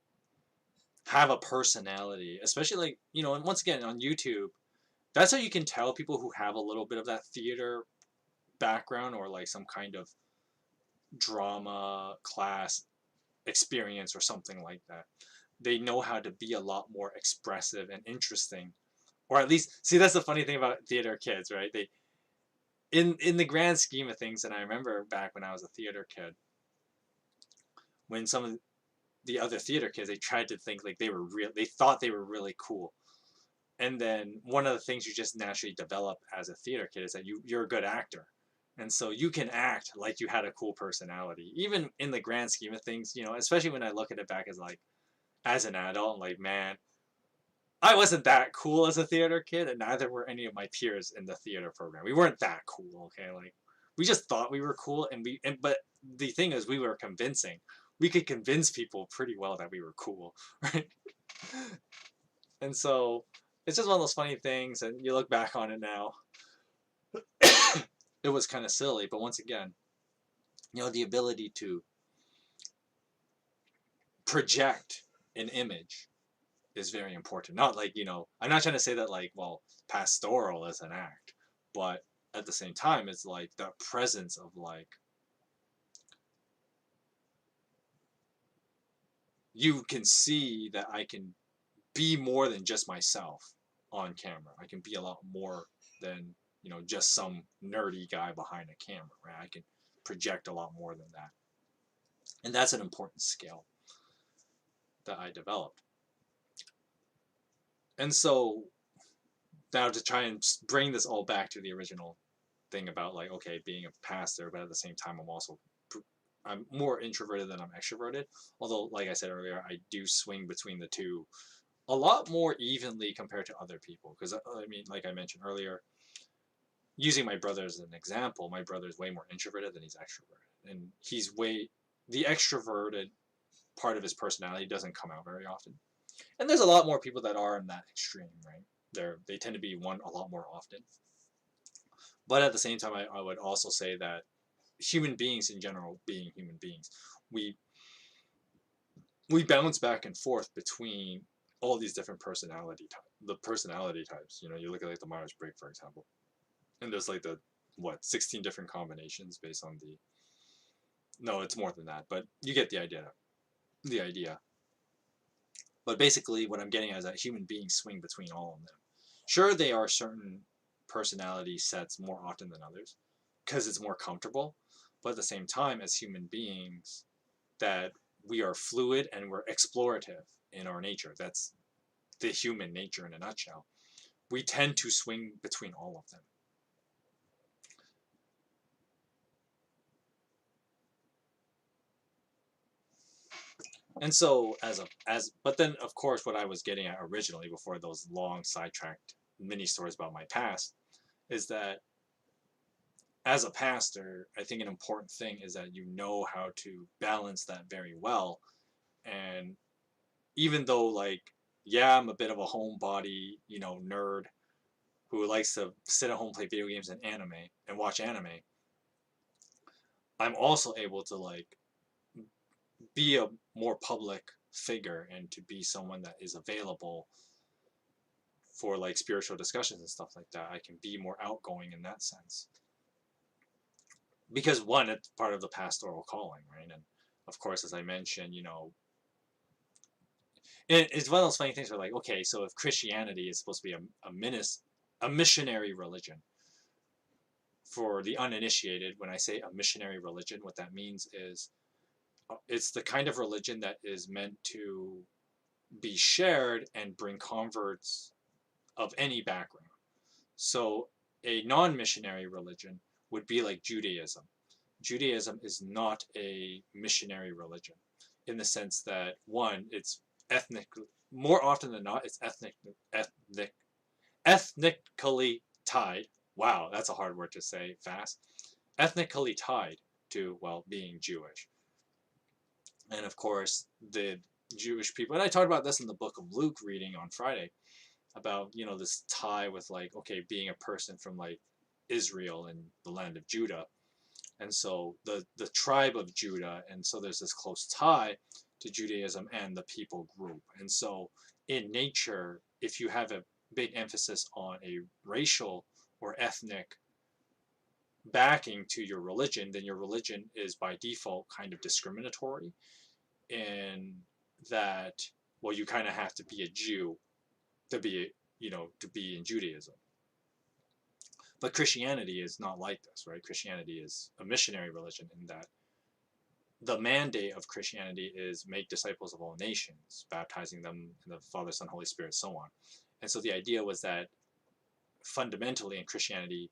have a personality, especially like, and once again on YouTube, that's how you can tell people who have a little bit of that theater background or like some kind of drama class experience or something like that. They know how to be a lot more expressive and interesting, or at least, see, that's the funny thing about theater kids, right? They, in the grand scheme of things, and I remember back when I was a theater kid, when some of the other theater kids, they tried to think like they thought they were really cool. And then one of the things you just naturally develop as a theater kid is that you're a good actor. And so you can act like you had a cool personality, even in the grand scheme of things, especially when I look at it back as an adult, I'm like, man, I wasn't that cool as a theater kid, and neither were any of my peers in the theater program. We weren't that cool, okay? Like, we just thought we were cool, but the thing is, we were convincing. We could convince people pretty well that we were cool, right? And so it's just one of those funny things, and you look back on it now, it was kind of silly, but once again, the ability to project an image is very important. Not like, I'm not trying to say that like, well, pastoral is an act, but at the same time, it's like the presence of like, you can see that I can be more than just myself on camera. I can be a lot more than, just some nerdy guy behind a camera, right? I can project a lot more than that. And that's an important skill that I developed. And so now to try and bring this all back to the original thing about like, okay, being a pastor, but at the same time, I'm more introverted than I'm extroverted. Although, like I said earlier, I do swing between the two a lot more evenly compared to other people. Because, I mean, like I mentioned earlier, using my brother as an example, my brother is way more introverted than he's extroverted. And the extroverted part of his personality doesn't come out very often. And there's a lot more people that are in that extreme, right? They tend to be one a lot more often. But at the same time, I would also say that human beings in general, being human beings, we bounce back and forth between all these different personality types. You look at like the Myers-Briggs, for example, and there's like 16 different combinations based on no, it's more than that, but you get the idea. But basically what I'm getting at is that human beings swing between all of them. Sure, they are certain personality sets more often than others because it's more comfortable, but at the same time, as human beings, that we are fluid and we're explorative in our nature. That's the human nature in a nutshell. We tend to swing between all of them. And so but then of course what I was getting at originally before those long sidetracked mini stories about my past is that as a pastor, I think an important thing is that you know how to balance that very well. And even though like, yeah, I'm a bit of a homebody, nerd who likes to sit at home, play video games and watch anime, I'm also able to like be a more public figure and to be someone that is available for like spiritual discussions and stuff like that. I can be more outgoing in that sense. Because one, it's part of the pastoral calling, right? And of course, as I mentioned, it's one of those funny things where like, okay, so if Christianity is supposed to be a missionary religion, for the uninitiated, when I say a missionary religion, what that means is it's the kind of religion that is meant to be shared and bring converts of any background. So a non-missionary religion would be like Judaism. Judaism is not a missionary religion in the sense that, one, it's ethnic, more often than not, it's ethnically tied. Wow, that's a hard word to say fast. Ethnically tied to, well, being Jewish. And of course, the Jewish people, and I talked about this in the book of Luke reading on Friday, about, this tie with like, okay, being a person from like Israel and the land of Judah. And so the tribe of Judah, and so there's this close tie to Judaism and the people group. And so in nature, if you have a big emphasis on a racial or ethnic backing to your religion, then your religion is by default kind of discriminatory in that, well, you kind of have to be a Jew to be in Judaism. But Christianity is not like this, right? Christianity is a missionary religion in that the mandate of Christianity is make disciples of all nations, baptizing them in the Father, Son, Holy Spirit, so on. And so the idea was that fundamentally in Christianity,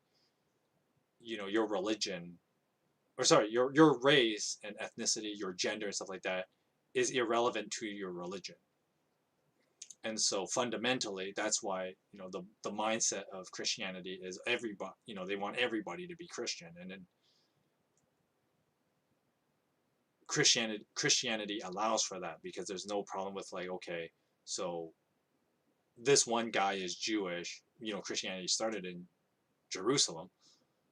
your religion, or sorry, your race and ethnicity, your gender and stuff like that is irrelevant to your religion. And so fundamentally, that's why, the mindset of Christianity is everybody, they want everybody to be Christian. And then Christianity allows for that because there's no problem with like, okay, so this one guy is Jewish, Christianity started in Jerusalem.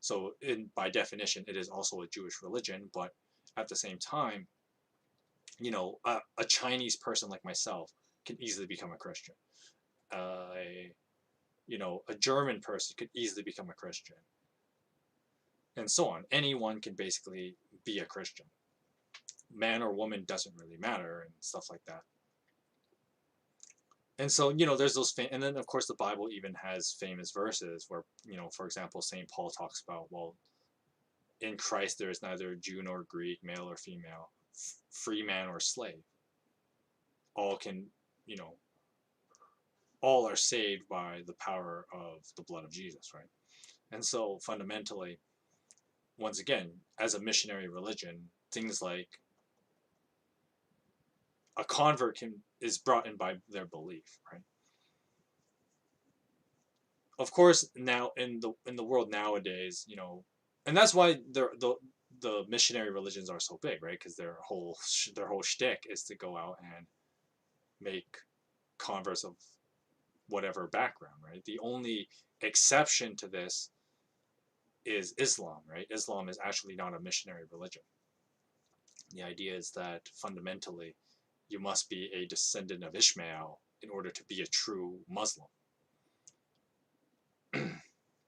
So by definition, it is also a Jewish religion. But at the same time, a Chinese person like myself can easily become a Christian. A German person could easily become a Christian. And so on. Anyone can basically be a Christian. Man or woman doesn't really matter and stuff like that. And so, there's those, and then of course the Bible even has famous verses where, for example, St. Paul talks about, well, in Christ there is neither Jew nor Greek, male or female, free man or slave. All can, all are saved by the power of the blood of Jesus, right? And so fundamentally, once again, as a missionary religion, things like a convert is brought in by their belief, right? Of course, now in the world nowadays, and that's why the missionary religions are so big, right? Because their whole shtick is to go out and make converts of whatever background, right? The only exception to this is Islam, right? Islam is actually not a missionary religion. The idea is that fundamentally you must be a descendant of Ishmael in order to be a true Muslim.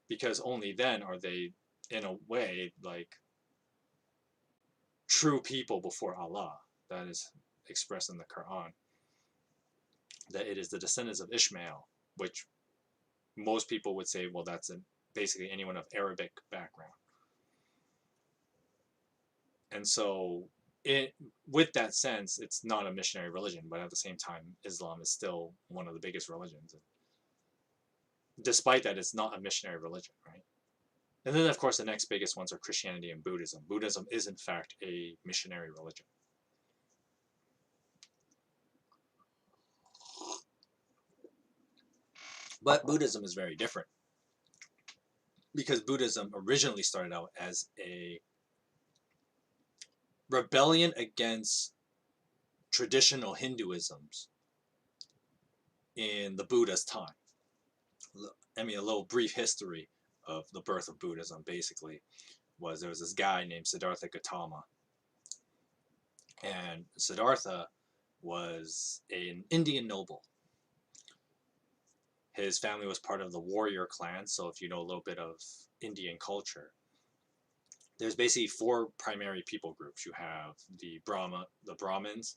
Because only then are they, in a way, like true people before Allah. That is expressed in the Quran. That it is the descendants of Ishmael, which most people would say, well, that's basically anyone of Arabic background. And so, with that sense, it's not a missionary religion, but at the same time, Islam is still one of the biggest religions. Despite that, it's not a missionary religion, right? And then, of course, the next biggest ones are Christianity and Buddhism. Buddhism is, in fact, a missionary religion. But Buddhism is very different, because Buddhism originally started out as a rebellion against traditional Hinduisms in the Buddha's time. I mean, a little brief history of the birth of Buddhism, basically, was there was this guy named Siddhartha Gautama. And Siddhartha was an Indian noble. His family was part of the warrior clan, so if you know a little bit of Indian culture, there's basically 4 primary people groups. You have the Brahmins,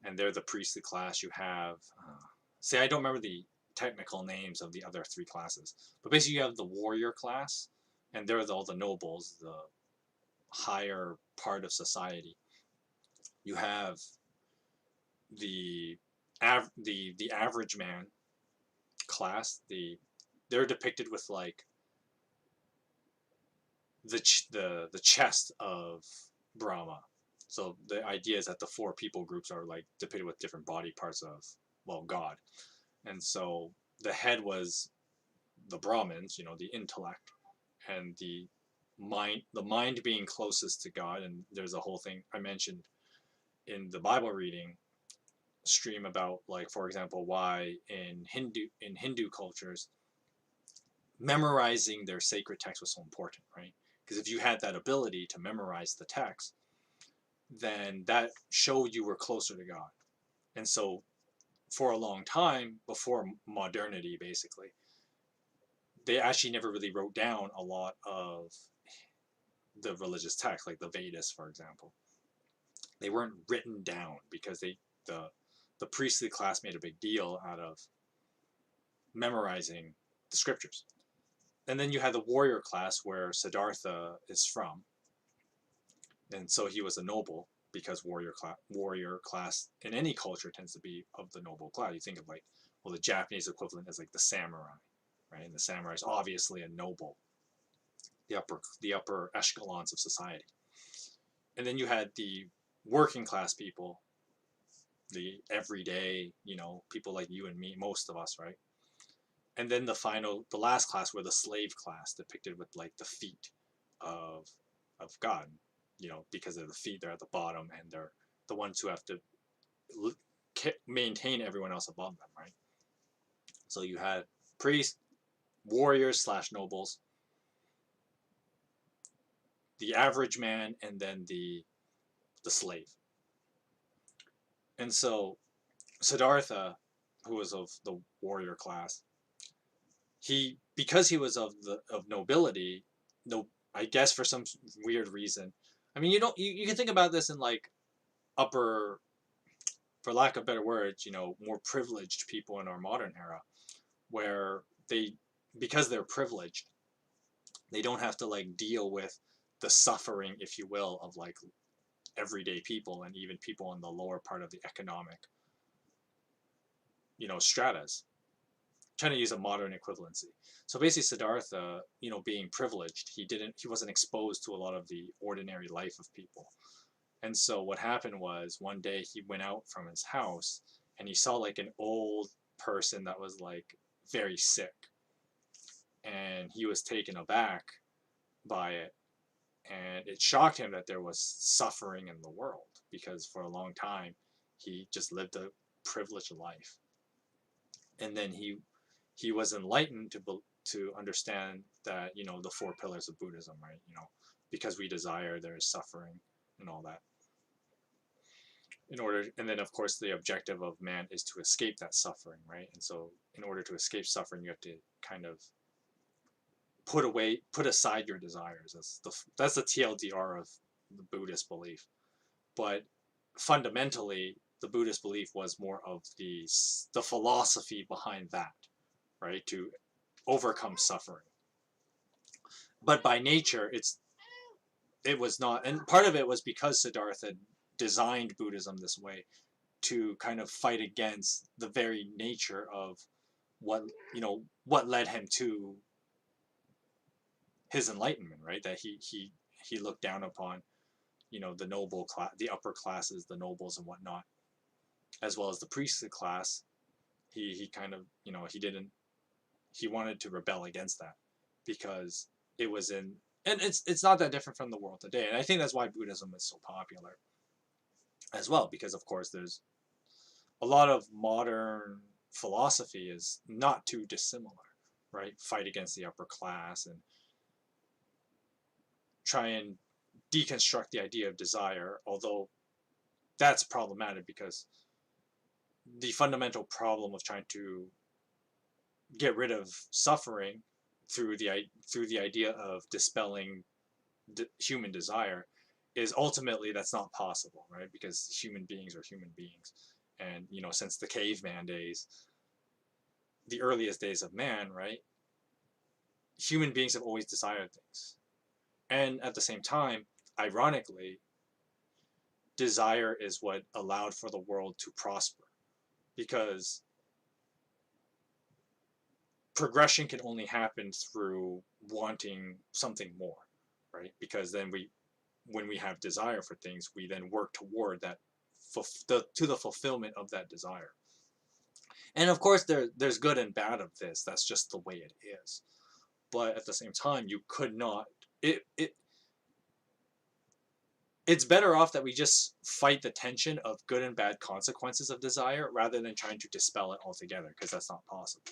and they're the priestly class. You have, I don't remember the technical names of the other 3 classes, but basically you have the warrior class, and they're all the nobles, the higher part of society. You have the average man class. They're depicted with like the chest of Brahma. So the idea is that the 4 people groups are like depicted with different body parts of, well, God. And so the head was the Brahmins, the intellect, and the mind being closest to God. And there's a whole thing I mentioned in the Bible reading stream about, like, for example, why in Hindu cultures memorizing their sacred text was so important, right? Because if you had that ability to memorize the text, then that showed you were closer to God. And so for a long time, before modernity, basically, they actually never really wrote down a lot of the religious texts, like the Vedas, for example. They weren't written down because the priestly class made a big deal out of memorizing the scriptures. And then you had the warrior class, where Siddhartha is from. And so he was a noble, because warrior class in any culture tends to be of the noble class. You think of, like, well, the Japanese equivalent is like the samurai, right? And the samurai is obviously a noble, the upper echelons of society. And then you had the working class people, the everyday, people like you and me, most of us, right? And then the last class were the slave class, depicted with like the feet of God, because they're the feet, they're at the bottom, and they're the ones who have to maintain everyone else above them, right? So you had priests, warriors / nobles, the average man, and then the slave. And so Siddhartha, who was of the warrior class, because he was of nobility, I guess for some weird reason. I mean, you can think about this in like upper for lack of better words, more privileged people in our modern era, where because they're privileged, they don't have to like deal with the suffering, if you will, of like everyday people and even people in the lower part of the economic, stratas. Trying to use a modern equivalency. So basically Siddhartha, being privileged, he wasn't exposed to a lot of the ordinary life of people. And so what happened was one day he went out from his house and he saw like an old person that was like very sick. And he was taken aback by it. And it shocked him that there was suffering in the world, because for a long time he just lived a privileged life. And then he was enlightened to understand that, the four pillars of Buddhism, right? Because we desire, there is suffering and all that. And then of course the objective of man is to escape that suffering, right? And so in order to escape suffering, you have to kind of put aside your desires. That's the TLDR of the Buddhist belief. But fundamentally, the Buddhist belief was more of the philosophy behind that, right? To overcome suffering. But by nature, it was not, and part of it was because Siddhartha designed Buddhism this way to kind of fight against the very nature of what led him to his enlightenment, right? That he looked down upon, the noble class, the upper classes, the nobles and whatnot, as well as the priestly class. He kind of, he wanted to rebel against that, because it was and it's not that different from the world today. And I think that's why Buddhism is so popular as well, because of course there's a lot of modern philosophy is not too dissimilar, right? Fight against the upper class and try and deconstruct the idea of desire, although that's problematic, because the fundamental problem of trying to get rid of suffering through the idea of dispelling human desire is ultimately that's not possible, right? Because human beings are human beings, and since the caveman days, the earliest days of man, right, human beings have always desired things. And at the same time, ironically, desire is what allowed for the world to prosper, because progression can only happen through wanting something more, right? Because then when we have desire for things, we then work toward that to the fulfillment of that desire. And of course there's good and bad of this. That's just the way it is. But at the same time, you could not it's better off that we just fight the tension of good and bad consequences of desire rather than trying to dispel it altogether, because that's not possible.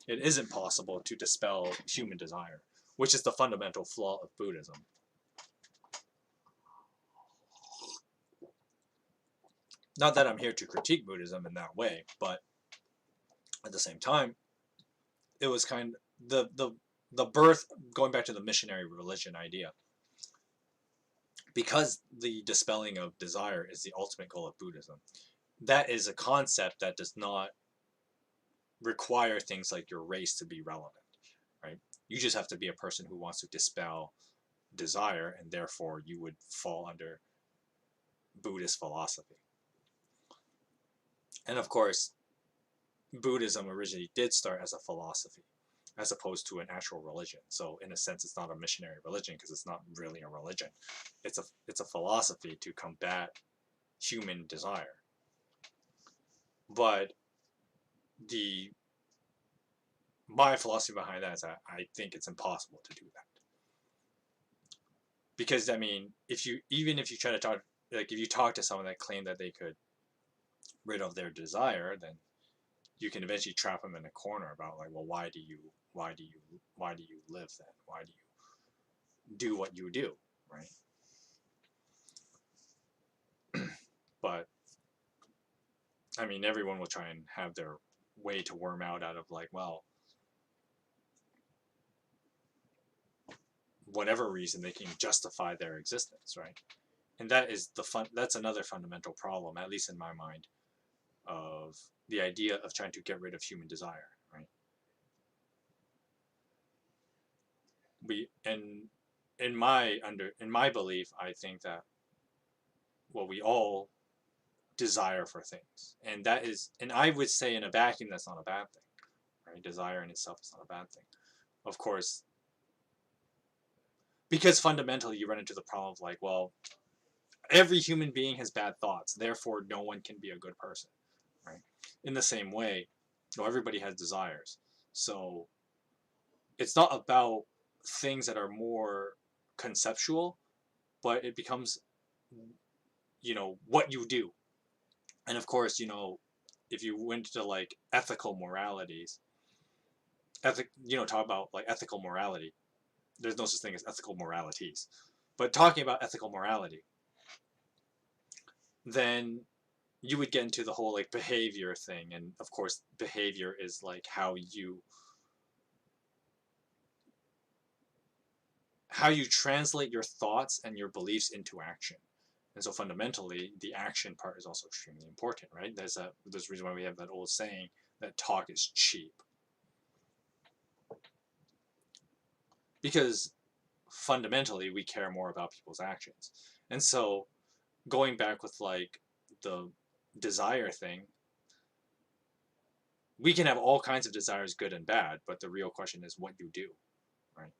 It isn't possible to dispel human desire, which is the fundamental flaw of Buddhism. Not that I'm here to critique Buddhism in that way, but at the same time, it was kind of the birth, going back to the missionary religion idea, because the dispelling of desire is the ultimate goal of Buddhism. That is a concept that does not require things like your race to be relevant, right? You just have to be a person who wants to dispel desire, and therefore you would fall under Buddhist philosophy. And of course, Buddhism originally did start as a philosophy, as opposed to an actual religion. So in a sense, it's not a missionary religion, because it's not really a religion. It's a philosophy to combat human desire. But my philosophy behind that is that I think it's impossible to do that. Because I mean, if you try to talk, like if you talk to someone that claimed that they could rid of their desire, then you can eventually trap them in a corner about like, well, why do you live then? Why do you do what you do, right? But I mean, everyone will try and have their way to worm out of like, well, whatever reason they can justify their existence, right? And that is that's another fundamental problem, at least in my mind, of the idea of trying to get rid of human desire, right? In my belief, I think that we all desire for things, and I would say in a vacuum that's not a bad thing, right? Desire in itself is not a bad thing, of course, because fundamentally you run into the problem of like, well, every human being has bad thoughts, therefore no one can be a good person, right? In the same way, everybody has desires, so it's not about things that are more conceptual, but it becomes, what you do. And of course, if you went to like ethical moralities, talk about like ethical morality, there's no such thing as ethical moralities, but talking about ethical morality, then you would get into the whole like behavior thing. And of course, behavior is like how you translate your thoughts and your beliefs into action. And so fundamentally, the action part is also extremely important, right? There's a reason why we have that old saying that talk is cheap. Because fundamentally, we care more about people's actions. And so going back with like the desire thing, we can have all kinds of desires, good and bad, but the real question is what you do, right?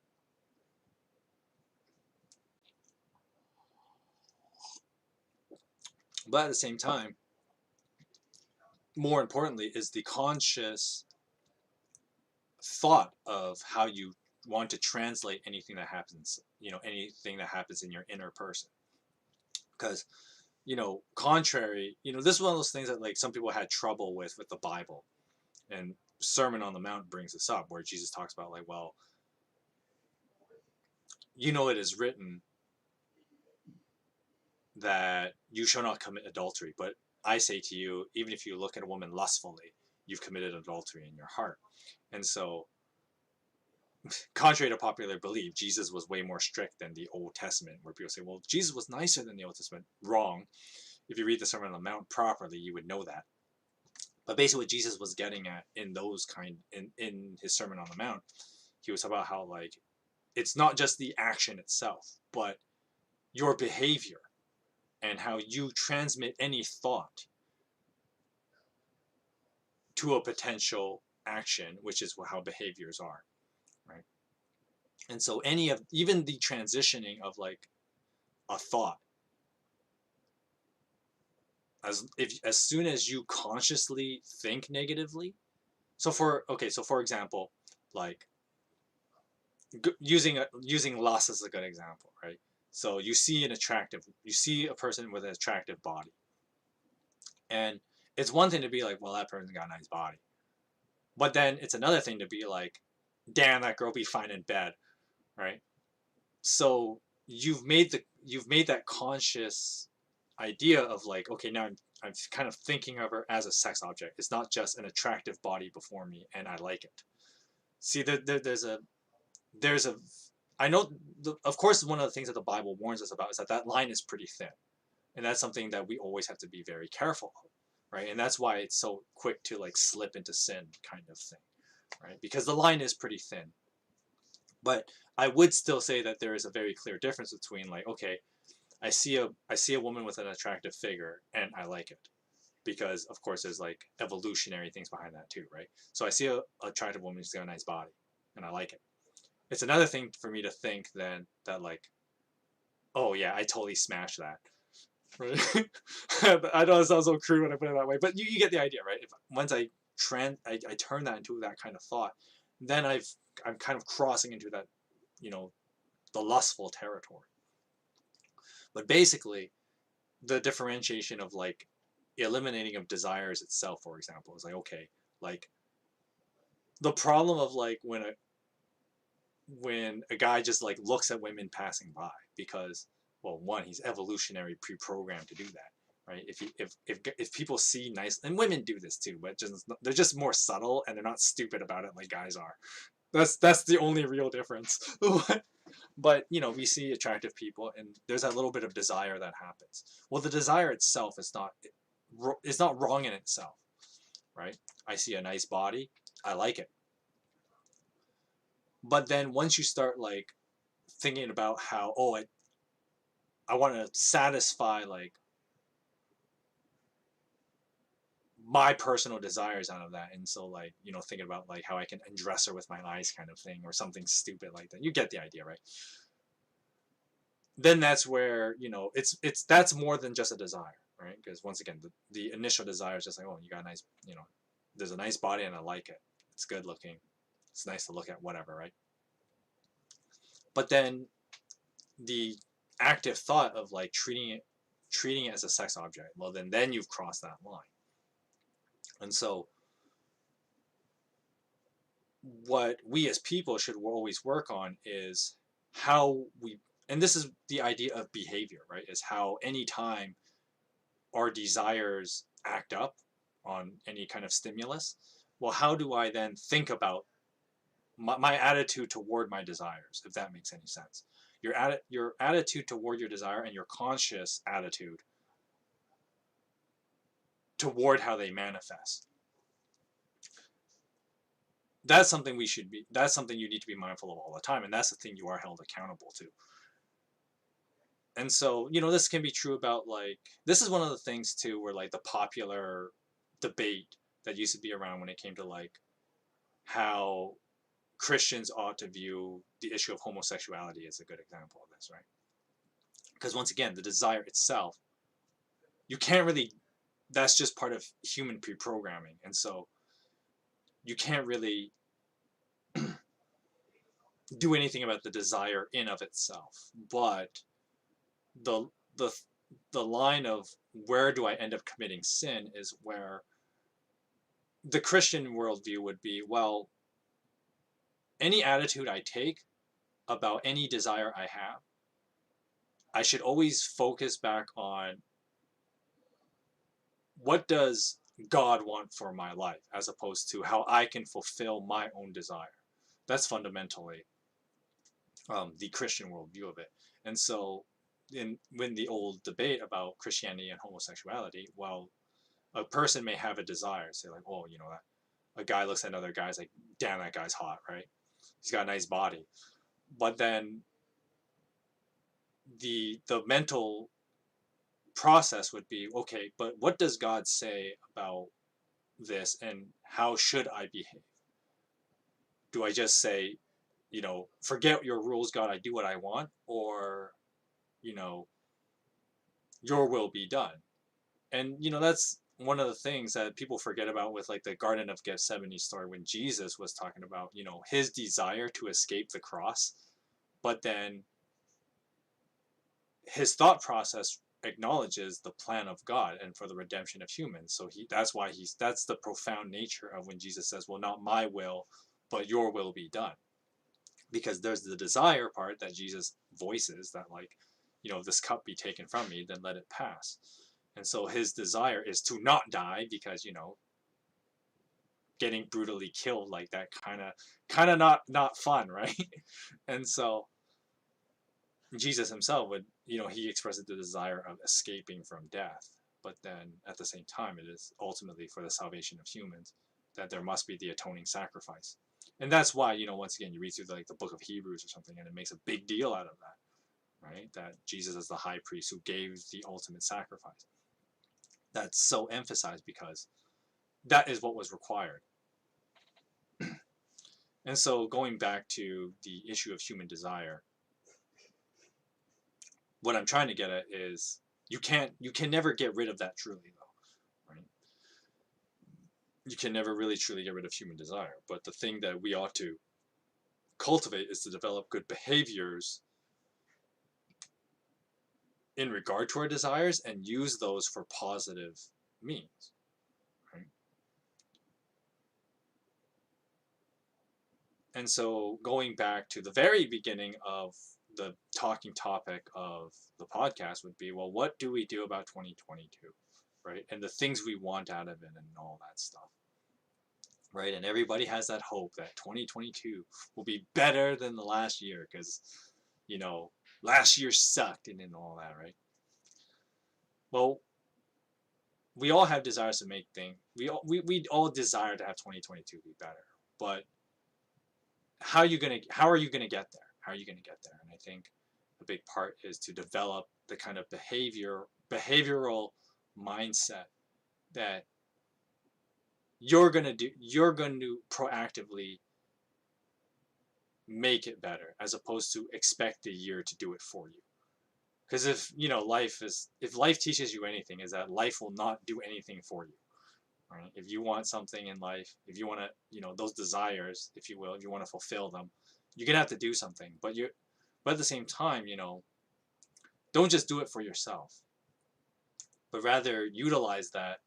But at the same time, more importantly, is the conscious thought of how you want to translate anything that happens, anything that happens in your inner person. Because, contrary, this is one of those things that like some people had trouble with the Bible. And Sermon on the Mount brings this up, where Jesus talks about like, well, it is written that you shall not commit adultery, but I say to you, even if you look at a woman lustfully, you've committed adultery in your heart. And so, contrary to popular belief, Jesus was way more strict than the Old Testament, where people say, well, Jesus was nicer than the Old Testament. Wrong. If you read the Sermon on the Mount properly, you would know that. But basically what Jesus was getting at in his Sermon on the Mount, he was about how like it's not just the action itself, but your behavior and how you transmit any thought to a potential action, which is how behaviors are, right? And so even the transitioning of like a thought, as soon as you consciously think negatively, so for example, like using lust as a good example, right? So you see a person with an attractive body, and it's one thing to be like, well, that person's got a nice body, but then it's another thing to be like, damn, that girl be fine in bed, right? So you've made that conscious idea of like, okay, now I'm kind of thinking of her as a sex object. It's not just an attractive body before me and I like it. See, there's a I know, of course, one of the things that the Bible warns us about is that line is pretty thin, and that's something that we always have to be very careful of, right? And that's why it's so quick to like slip into sin kind of thing, right? Because the line is pretty thin. But I would still say that there is a very clear difference between like, okay, I see a woman with an attractive figure and I like it, because of course there's like evolutionary things behind that too, right? So I see a attractive woman who's got a nice body and I like it. It's another thing for me to think then that like, oh yeah, I totally smashed that, right? I know it sounds so crude when I put it that way, but you get the idea, right? Once I turn that into that kind of thought, then I'm kind of crossing into that, the lustful territory. But basically, the differentiation of like eliminating of desires itself, for example, is like, okay, like the problem of like when a guy just like looks at women passing by, because, well, one, he's evolutionary pre-programmed to do that, right? If people see nice, and women do this too, but they're just more subtle and they're not stupid about it like guys are. That's the only real difference. But we see attractive people and there's that little bit of desire that happens. Well, the desire itself is not it's not wrong in itself, right? I see a nice body, I like it. But then once you start like thinking about how, oh, I want to satisfy like my personal desires out of that, and so like, you know, thinking about like how I can undress her with my eyes kind of thing, or something stupid like that. You get the idea, right? Then that's where, you know, it's that's more than just a desire, right? Because once again, the initial desire is just like, oh, you got a nice, you know, there's a nice body and I like it, it's good looking, it's nice to look at, whatever, right? But then the active thought of like treating it as a sex object, well, then you've crossed that line. And so what we as people should always work on is how we, and this is the idea of behavior, right? Is how anytime our desires act up on any kind of stimulus, well, how do I then think about my attitude toward my desires, if that makes any sense? Your attitude toward your desire and your conscious attitude toward how they manifest. That's something that's something you need to be mindful of all the time, and that's the thing you are held accountable to. And so, you know, this can be true about like, this is one of the things too where like the popular debate that used to be around when it came to like how Christians ought to view the issue of homosexuality is a good example of this, right? Because once again, the desire itself, you can't really, that's just part of human pre-programming, and so you can't really do anything about the desire in of itself. But the the the line of where do I end up committing sin is where the Christian worldview would be, well, any attitude I take about any desire I have, I should always focus back on what does God want for my life, as opposed to how I can fulfill my own desire. That's fundamentally the Christian worldview of it. And so, when the old debate about Christianity and homosexuality, well, a person may have a desire, say like, oh, you know, that a guy looks at another guy's like, damn, that guy's hot, right? He's got a nice body. But then the mental process would be, okay, but what does God say about this, and how should I behave? Do I just say, you know, forget your rules, God, I do what I want, or, you know, your will be done? And, you know, that's one of the things that people forget about with like the Garden of Gethsemane story, when Jesus was talking about, you know, his desire to escape the cross, but then his thought process acknowledges the plan of God and for the redemption of humans. So that's the profound nature of when Jesus says, well, not my will, but your will be done. Because there's the desire part that Jesus voices, that like, you know, if this cup be taken from me, then let it pass. And so his desire is to not die, because, you know, getting brutally killed like that kind of not fun, right? And so Jesus himself would, you know, he expresses the desire of escaping from death, but then at the same time, it is ultimately for the salvation of humans that there must be the atoning sacrifice. And that's why, you know, once again, you read through like the book of Hebrews or something, and it makes a big deal out of that, right? That Jesus is the high priest who gave the ultimate sacrifice. That's so emphasized because that is what was required. And so going back to the issue of human desire, what I'm trying to get at is you can never get rid of that truly, though, right? You can never really truly get rid of human desire. But the thing that we ought to cultivate is to develop good behaviors in regard to our desires and use those for positive means, right? And so going back to the very beginning of the talking topic of the podcast would be, well, what do we do about 2022, right? And the things we want out of it and all that stuff, right? And everybody has that hope that 2022 will be better than the last year because, you know, last year sucked and all that, right? Well, we all have desires to make things. We all desire to have 2022 be better, but how are you gonna get there? How are you gonna get there? And I think a big part is to develop the kind of behavioral mindset that you're going to proactively make it better, as opposed to expect the year to do it for you. Because if life teaches you anything, is that life will not do anything for you, right? If you want something in life, if you want to, those desires, if you will, if you want to fulfill them, you're gonna have to do something. But at the same time, don't just do it for yourself, but rather utilize that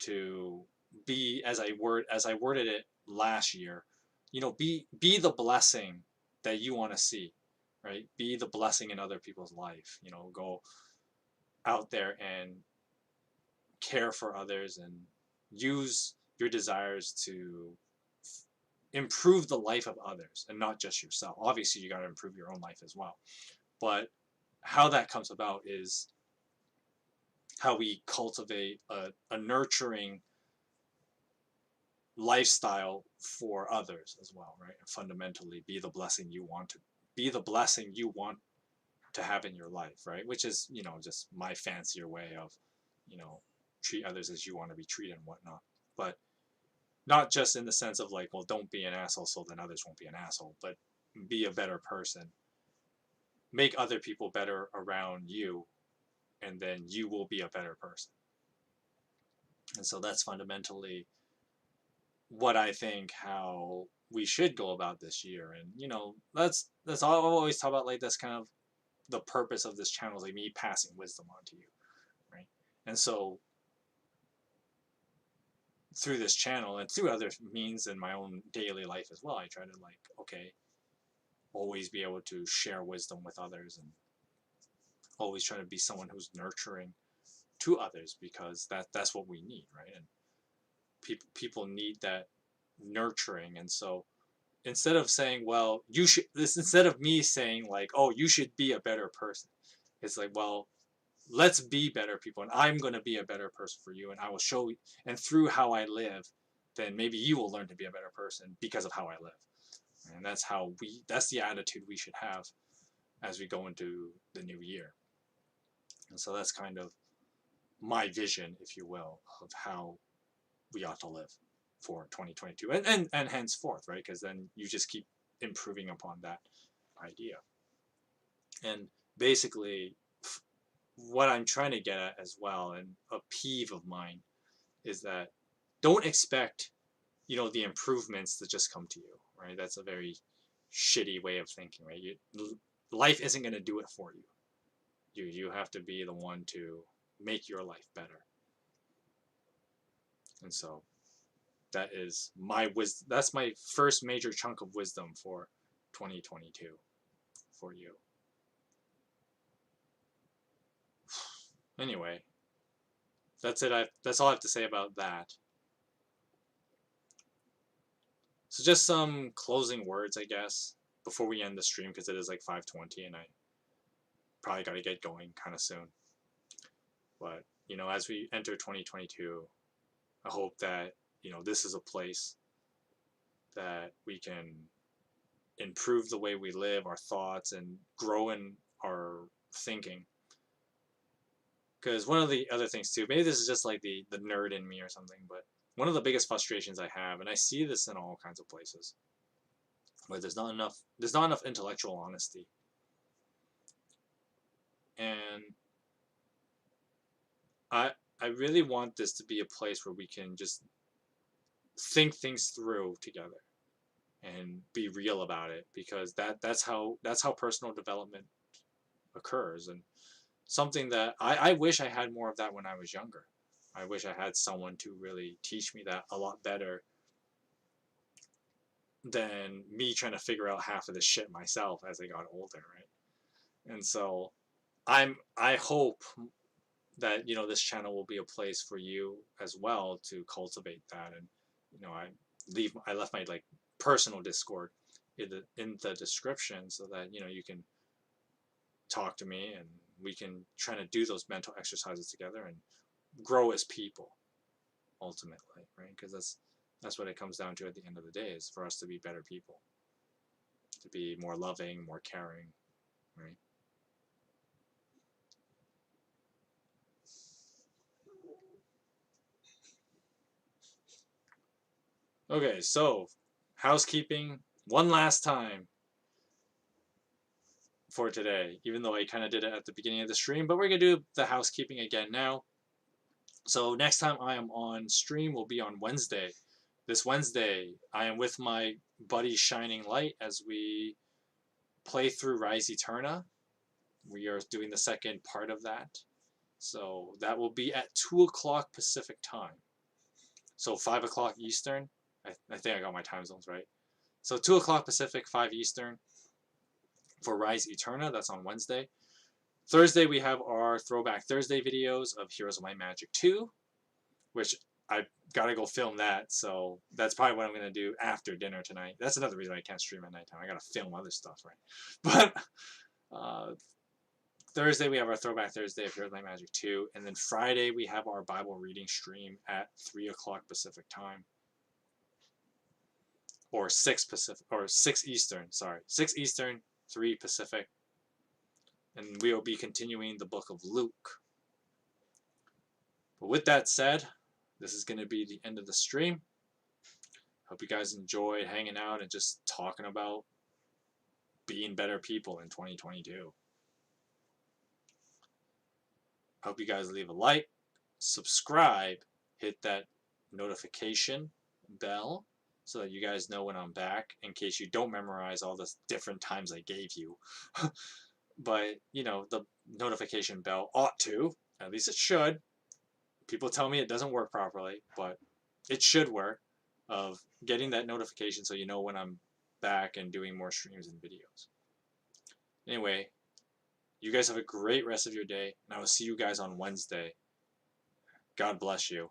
to be, as I worded it last year, be the blessing that you want to see, right? Be the blessing in other people's life. Go out there and care for others and use your desires to improve the life of others and not just yourself. Obviously, you got to improve your own life as well. But how that comes about is how we cultivate a nurturing lifestyle for others as well, right? And fundamentally be the blessing you want to have in your life, right? Which is, just my fancier way of, treat others as you want to be treated and whatnot. But not just in the sense of like, well, don't be an asshole so then others won't be an asshole, but be a better person. Make other people better around you, and then you will be a better person. And so that's fundamentally what I think how we should go about this year. And that's all I've always talked about. Like, that's kind of the purpose of this channel, is like me passing wisdom on to you, right? And so through this channel and through other means in my own daily life as well, I try to always be able to share wisdom with others, and always try to be someone who's nurturing to others, because that's what we need, right? And people need that nurturing. And so instead of saying, well, instead of me saying like, oh, you should be a better person, it's like, well, let's be better people, and I'm going to be a better person for you, and I will show you, and through how I live, then maybe you will learn to be a better person because of how I live. And that's the attitude we should have as we go into the new year. And so that's kind of my vision, if you will, of how we ought to live for 2022 and henceforth, right? Because then you just keep improving upon that idea. And basically, what I'm trying to get at as well, and a peeve of mine, is that don't expect, the improvements to just come to you, right? That's a very shitty way of thinking, right? Life isn't going to do it for you. You have to be the one to make your life better. And so that's my first major chunk of wisdom for 2022 for you. Anyway, that's it. That's all I have to say about that. So just some closing words, I guess, before we end the stream, because it is like 5:20 and I probably got to get going kind of soon. But, as we enter 2022, I hope that, this is a place that we can improve the way we live, our thoughts, and grow in our thinking. Because one of the other things too, maybe this is just like the nerd in me or something, but one of the biggest frustrations I have, and I see this in all kinds of places, where there's not enough intellectual honesty. And I really want this to be a place where we can just think things through together and be real about it, because that's how personal development occurs. And something that I wish I had more of that when I was younger. I wish I had someone to really teach me that a lot better than me trying to figure out half of this shit myself as I got older, right? And so I hope that, this channel will be a place for you as well to cultivate that. And, I left my personal Discord in the description, so that, you can talk to me and we can try to do those mental exercises together and grow as people, ultimately, right? Because that's what it comes down to at the end of the day, is for us to be better people, to be more loving, more caring, right? Okay, so housekeeping one last time for today, even though I kind of did it at the beginning of the stream, but we're going to do the housekeeping again now. So next time I am on stream will be on Wednesday. This Wednesday, I am with my buddy Shining Light as we play through Rise Eterna. We are doing the second part of that. So that will be at 2 o'clock Pacific time. So 5 o'clock Eastern. I think I got my time zones right. So 2 o'clock Pacific, 5 Eastern for Rise Eterna. That's on Wednesday. Thursday, we have our Throwback Thursday videos of Heroes of Might and Magic 2, which I gotta go film that, so that's probably what I'm gonna do after dinner tonight. That's another reason I can't stream at nighttime. I gotta film other stuff, right? But Thursday, we have our Throwback Thursday of Heroes of Might and Magic 2, and then Friday, we have our Bible reading stream at 3 o'clock Pacific time. Or 6 Pacific, or 6 Eastern, sorry. 6 Eastern, 3 Pacific. And we will be continuing the book of Luke. But with that said, this is going to be the end of the stream. Hope you guys enjoyed hanging out and just talking about being better people in 2022. Hope you guys leave a like, subscribe, hit that notification bell so that you guys know when I'm back, in case you don't memorize all the different times I gave you. But, you know, the notification bell ought to, at least it should. People tell me it doesn't work properly, but it should work, of getting that notification so you know when I'm back and doing more streams and videos. Anyway, you guys have a great rest of your day, and I will see you guys on Wednesday. God bless you.